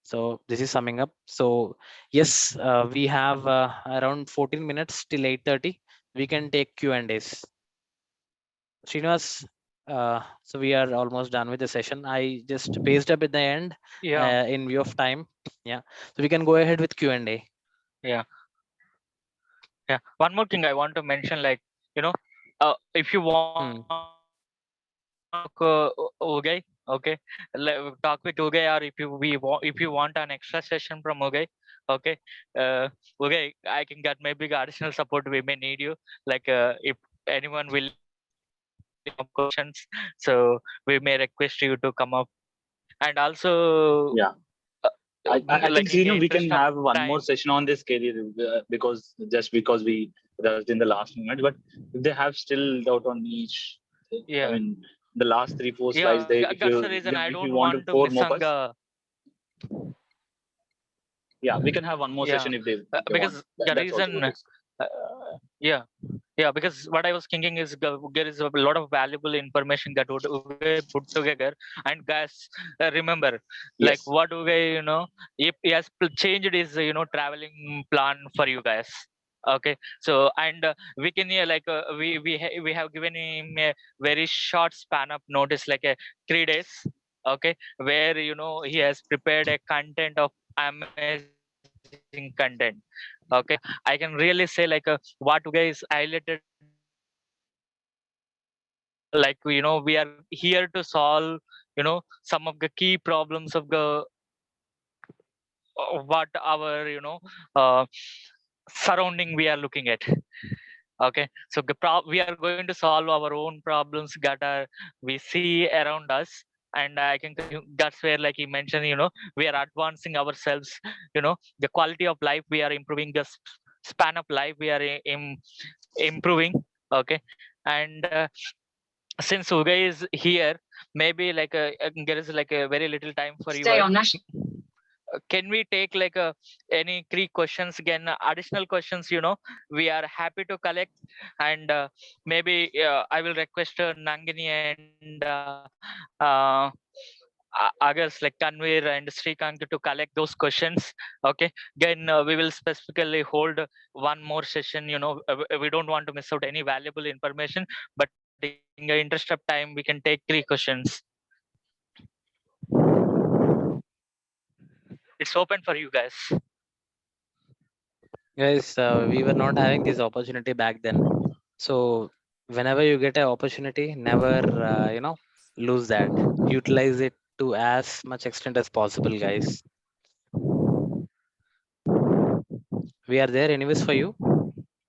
So this is summing up. So yes, we have around 14 minutes till 8:30. We can take Q&As. Srinivas, so we are almost done with the session. I just paced up at the end in view of time. Yeah, so we can go ahead with Q&A. Yeah. One more thing I want to mention, like, if you want to talk Uday, okay, talk with Uday, or if you want an extra session from Uday, okay, Uday, I can get maybe additional support. We may need you, like if anyone will come up questions, so we may request you to come up. And also, Yeah. I like, think in we can interest of have one more time, session on this career because we rushed in the last moment. But if they have still doubt on each, I mean, the last 3-4 slides, that's the reason I if you don't want to want to pour miss more on us, the yeah, we can have one more session if they want. because the That's also reason okay. Yeah, yeah, because what I was thinking is there is a lot of valuable information that would Uday put together. And guys, remember, like Yes. what Uday, if he has changed his traveling plan for you guys. Okay, so and we can hear like we have given him a very short span of notice, like a 3 days. Okay, where he has prepared a content of amazing content. Okay, I can really say like what you guys highlighted like we are here to solve some of the key problems of the what our uh, surrounding we are looking at. Okay, so we are going to solve our own problems that are we see around us. And I can that's where, like he mentioned, we are advancing ourselves. The quality of life we are improving, the span of life we are improving. Okay, and since Uday is here, maybe like there is like a very little time for you guys. Can we take like any 3 questions again, additional questions? We are happy to collect, and maybe I will request Nangini and others like Tanvir and Srikanth to collect those questions. Okay, then we will specifically hold one more session. We don't want to miss out any valuable information, but in the interest of time, we can take 3 questions. It's open for you guys. Guys, we were not having this opportunity back then. So whenever you get an opportunity, never lose that. Utilize it to as much extent as possible, guys. We are there anyways for you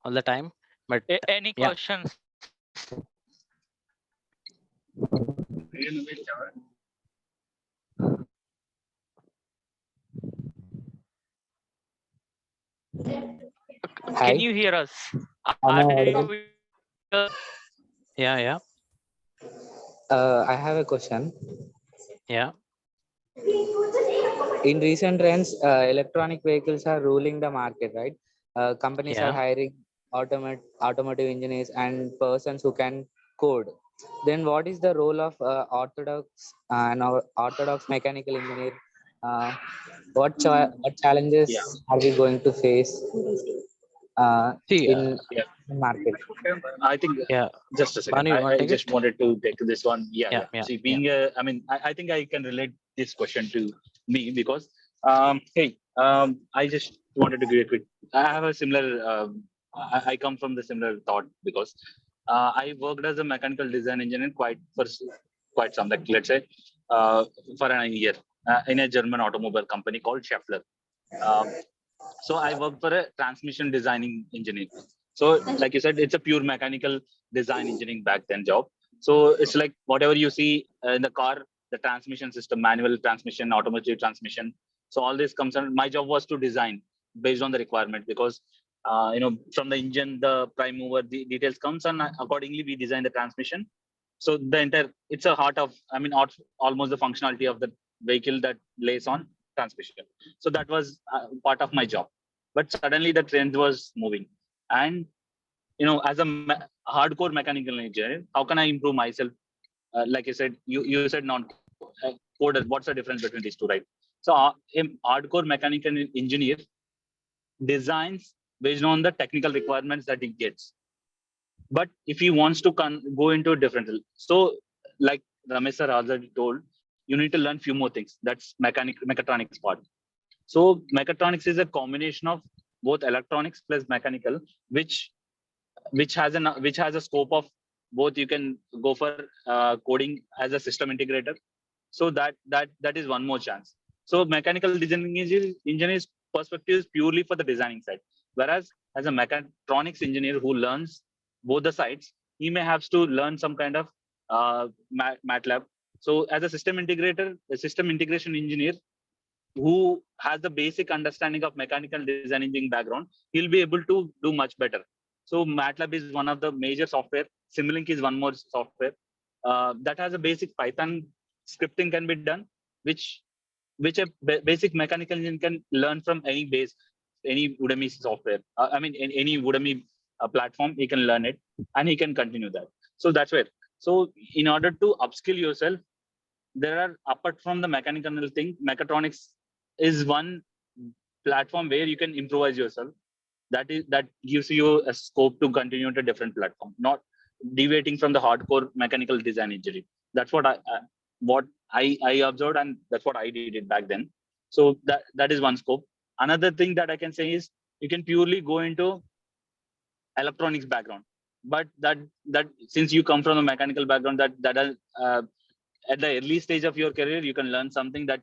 all the time. But Any yeah, questions? Hi, Can you hear us? am I Are audible? you yeah, I have a question. yeah, In recent trends, electronic vehicles are ruling the market, right? Companies are yeah. hiring automotive engineers and persons who can code. Then, what is the role of orthodox mechanical engineer? Uh, what challenges Yeah. are we going to face See, in Yeah. the market? I think yeah. just a second. Banu, you want I to take just it? wanted to take this one. Yeah, Yeah, yeah. yeah, See, yeah. being I mean, I think I can relate this question to me because, hey, I just wanted to give a quick. I have a similar. I come from the similar thought because I worked as a mechanical design engineer quite some, like let's say, for a year in a German automobile company called Schaeffler. Um, so I worked for a transmission designing engineer. So, like you said, it's a pure mechanical design engineering back then job. So it's like whatever you see in the car, the transmission system, manual transmission, automatic transmission. So all this comes under my job was to design based on the requirement because from the engine, the prime mover, the details comes and accordingly we design the transmission. So the entire it's a heart of almost the functionality of the vehicle that lays on transmission. So that was part of my job. But suddenly the trend was moving, and as a hardcore mechanical engineer, how can I improve myself? Like you said, you said non coder. What's the difference between these two, right? So a hardcore mechanical engineer designs based on the technical requirements that he gets. But if he wants to go into a different, so like Ramesh sir already told, you need to learn few more things. That's mechatronics part. So mechatronics is a combination of both electronics plus mechanical, which has a scope of both. You can go for coding as a system integrator. So that is one more chance. So mechanical designing engineer's perspective is purely for the designing side, whereas as a mechatronics engineer who learns both the sides, he may have to learn some kind of MATLAB. So as a system integrator, a system integration engineer who has the basic understanding of mechanical design engineering background, he'll be able to do much better. So MATLAB is one of the major software. Simulink is one more software that has a basic Python scripting can be done, which a basic mechanical engineer can learn from any base any Udemy software. I mean, in any Udemy platform, he can learn it and he can continue that. So that's where. So in order to upskill yourself, there are, apart from the mechanical thing, mechatronics is one platform where you can improvise yourself. That gives you a scope to continue to different platform, not deviating from the hardcore mechanical design engineering. That's what I observed, and that's what I did it back then. So that is one scope. Another thing that I can say is you can purely go into electronics background, but that since you come from a mechanical background, that at the early stage of your career, you can learn something that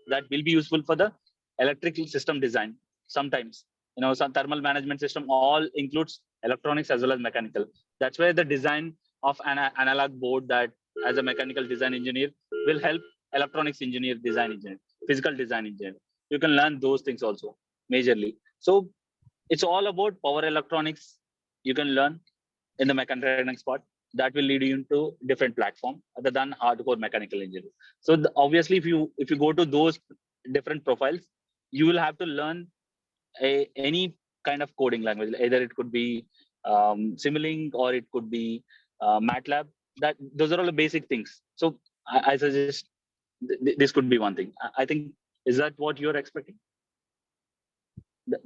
will be useful for the electrical system design. Sometimes, some thermal management system all includes electronics as well as mechanical. That's where the design of an analog board, that as a mechanical design engineer, will help electronics engineer, design engineer, physical design engineer. You can learn those things also majorly. So it's all about power electronics. You can learn in the mechatronics part. That will lead you into different platform other than hardcore mechanical engineering. So obviously, if you go to those different profiles, you will have to learn any kind of coding language. Either it could be Simulink, or it could be MATLAB. That those are all the basic things. So I suggest this could be one thing. I think, is that what you're expecting?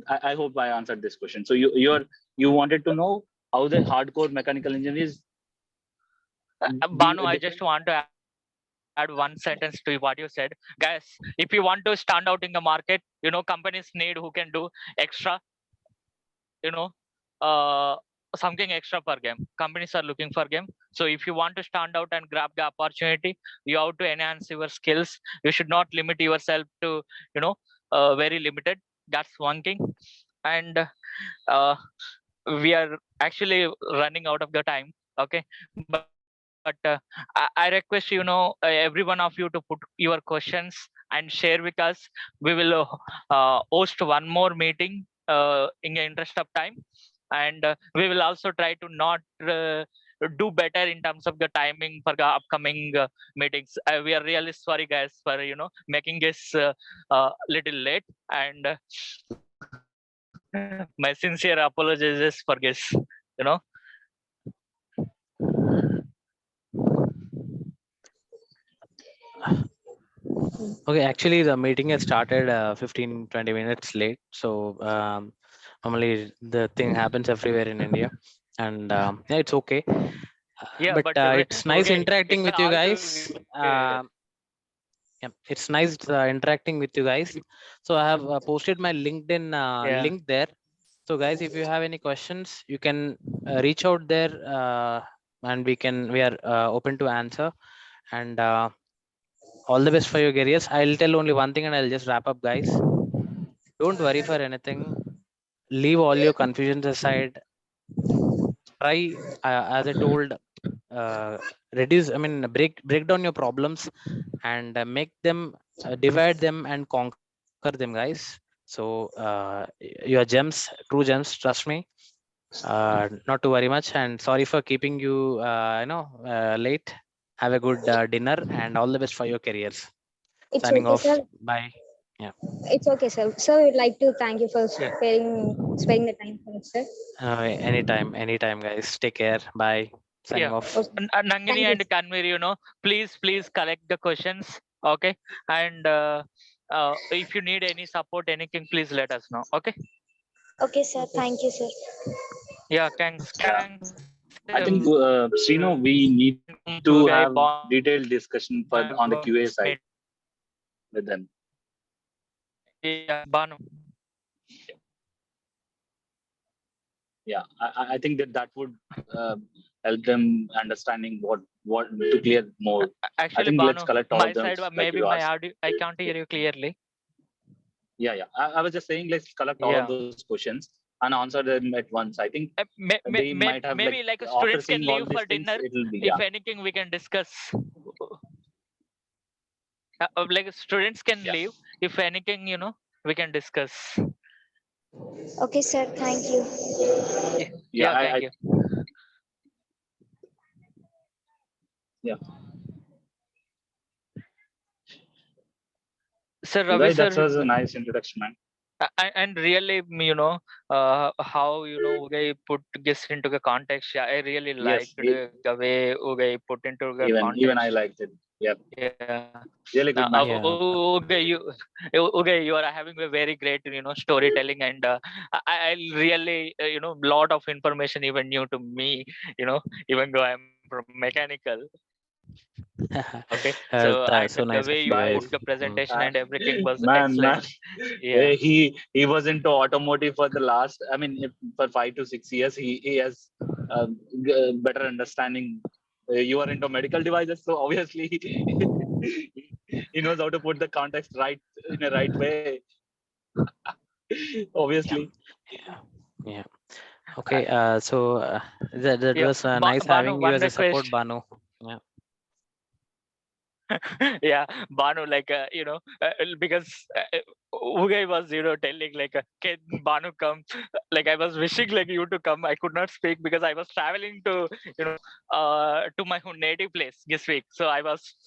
I hope I answered this question. So you wanted to know how the hardcore mechanical engineers Banu, I just want to add one sentence to what you said. Guys, if you want to stand out in the market, companies need who can do extra, you know, uh, something extra per game. Companies are looking for game. So if you want to stand out and grab the opportunity, you have to enhance your skills. You should not limit yourself to, very limited. That's one thing. And we are actually running out of the time. Okay. But I request, every one of you to put your questions and share with us. We will host one more meeting in the interest of time. And we will also try to not do better in terms of the timing for the upcoming meetings. We are really sorry, guys, for making this little late. And my sincere apologies for this. You know. Okay, actually the meeting has started 15-20 minutes late. So normally the thing happens everywhere in India, and yeah, it's okay. Yeah, But but it's nice okay, interacting it's with you all guys. Yeah, it's nice interacting with you guys. So I have posted my LinkedIn yeah. link there. So guys, if you have any questions, you can reach out there, and we are open to answer. And all the best for your careers. I'll tell only one thing and I'll just wrap up, guys. Don't worry for anything. Leave all your confusions aside. Try, as I told, reduce. I mean, break down your problems and make them, divide them and conquer them, guys. So your gems, true gems. Trust me. Not to worry much. And sorry for keeping you, late. Have a good dinner and all the best for your careers. It's Signing okay, off. sir. Bye. Yeah. It's okay, sir. So we'd like to thank you for Yeah. sparing the time for us, sir. Anytime, guys. Take care. Bye. Signing Yeah. off. Okay. Nangini Thank you. and Kanvir, please collect the questions. Okay. And if you need any support, anything, please let us know. Okay. Okay, sir. Thank you, sir. Yeah. Thanks. Yeah, Thanks. I think Srino, we need to Uday, have detailed discussion on the QA side with them. Yeah, Banu. Yeah, I think that would help them understanding what to clear more. I Actually, think let's Banu, collect all my of them side, like maybe you my asked. audio, I can't hear you clearly. Yeah. I was just saying, let's collect all of Yeah. those questions and answer them at once. I think they might have, like, Maybe like after students can seeing all leave these for things, dinner. it will be, If yeah. anything, we can discuss. Like students can Yeah. leave. If anything, we can discuss. Okay, sir. Thank you. Yeah, Yeah, thank you. Yeah. Sir Uday, Ravi, that sir, was a nice introduction, man. And really, how Uday put this into the context. Yeah, I really Yes, liked the way Uday put into the even I context. liked it. Yep, Yeah. really good man. Yeah. Okay, you are having a very great, storytelling, and I really, lot of information even new to me, even though I'm from mechanical. Okay, so and So the nice way of you you put guys. the presentation and everything was Man, excellent. man. Yeah. He was into automotive for the last, I mean, for 5 to 6 years. He has better understanding. You are into medical devices, so obviously he knows how to put the context right in a right way. Yeah. Obviously. Yeah. Yeah. Okay. So that Yeah, was nice Banu, having you one as a support, request. Banu. Yeah. Yeah, Banu, like, because Ugai was, telling like, can Banu come? Like, I was wishing like you to come. I could not speak because I was traveling to, to my native place this week. So I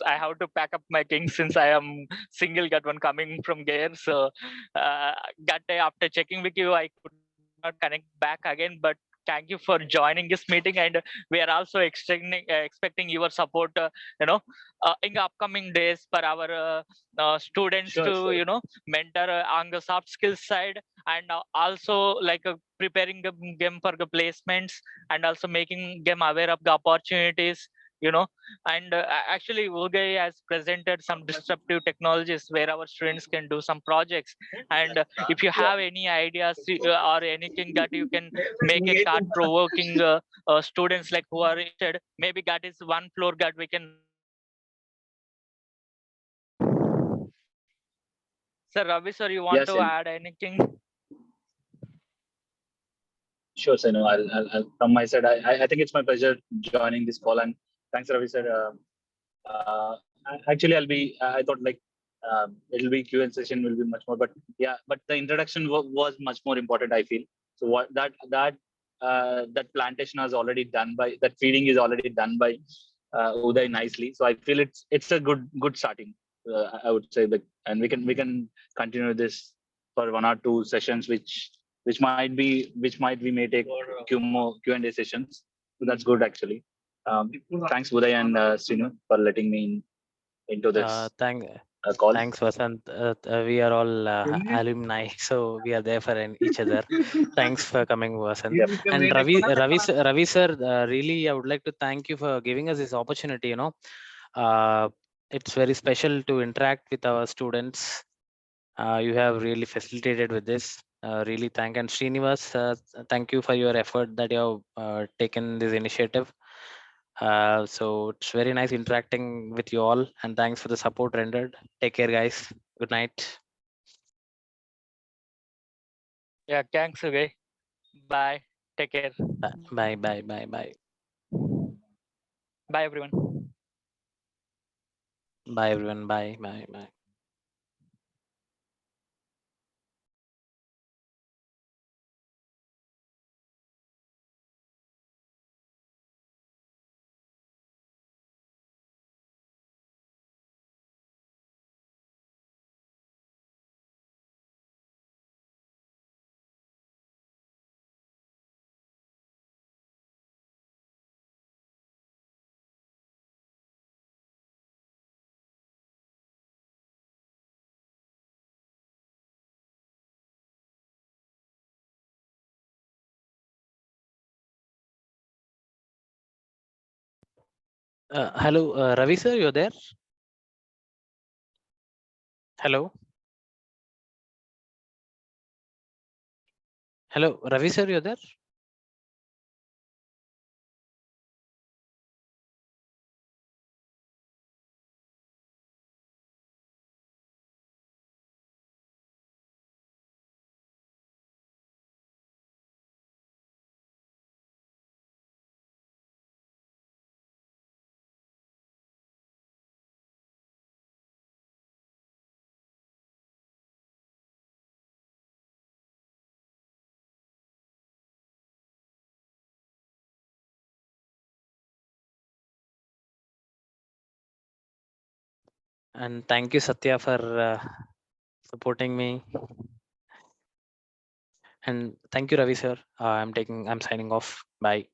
have to pack up my things since I am single, got one coming from there. So that day after checking with you, I could not connect back again. But thank you for joining this meeting, and we are also expecting your support. In the upcoming days for our students Sure, to sure. mentor on the soft skills side, and also like preparing them for the placements, and also making them aware of the opportunities, and actually Uday has presented some disruptive technologies where our students can do some projects. And if you Yeah. have any ideas or anything that you can make a thought provoking students like who are interested, maybe that is one floor that we can run. Sir Ravi, sir, you want Yes, to add anything? sure, Senu. From my side, I think it's my pleasure joining this call, and thanks, Ravi sir. Actually, I thought like it'll be Q and session will be much more, but yeah, but the introduction was much more important. I feel so. What that plantation is already done by that feeding is already done by Uday nicely. So I feel it's a good starting. I would say that, and we can continue this for 1 or 2 sessions, which might we may take Q&A sessions. So that's good actually. Thanks, Uday and Srinu, for letting me into Uh, this thank call. Thanks, Vasant. We are all alumni, so we are there for each other. Thanks for coming, Vasant. Yep. And Ravi sir, really, I would like to thank you for giving us this opportunity. Uh, it's very special to interact with our students. You have really facilitated with this. Really thank, and Srinivas, thank you for your effort that you have taken this initiative. So it's very nice interacting with you all, and thanks for the support rendered. Take care, guys. Good night. Yeah, thanks, Uday. Bye. Take care. Bye, bye, bye, bye. Bye, everyone. Bye, everyone. Bye, bye, bye. Hello, Ravi sir, you're there? Hello, hello, Ravi sir, you're there? And thank you, Satya, for supporting me. And thank you, Ravi sir. I'm signing off. Bye.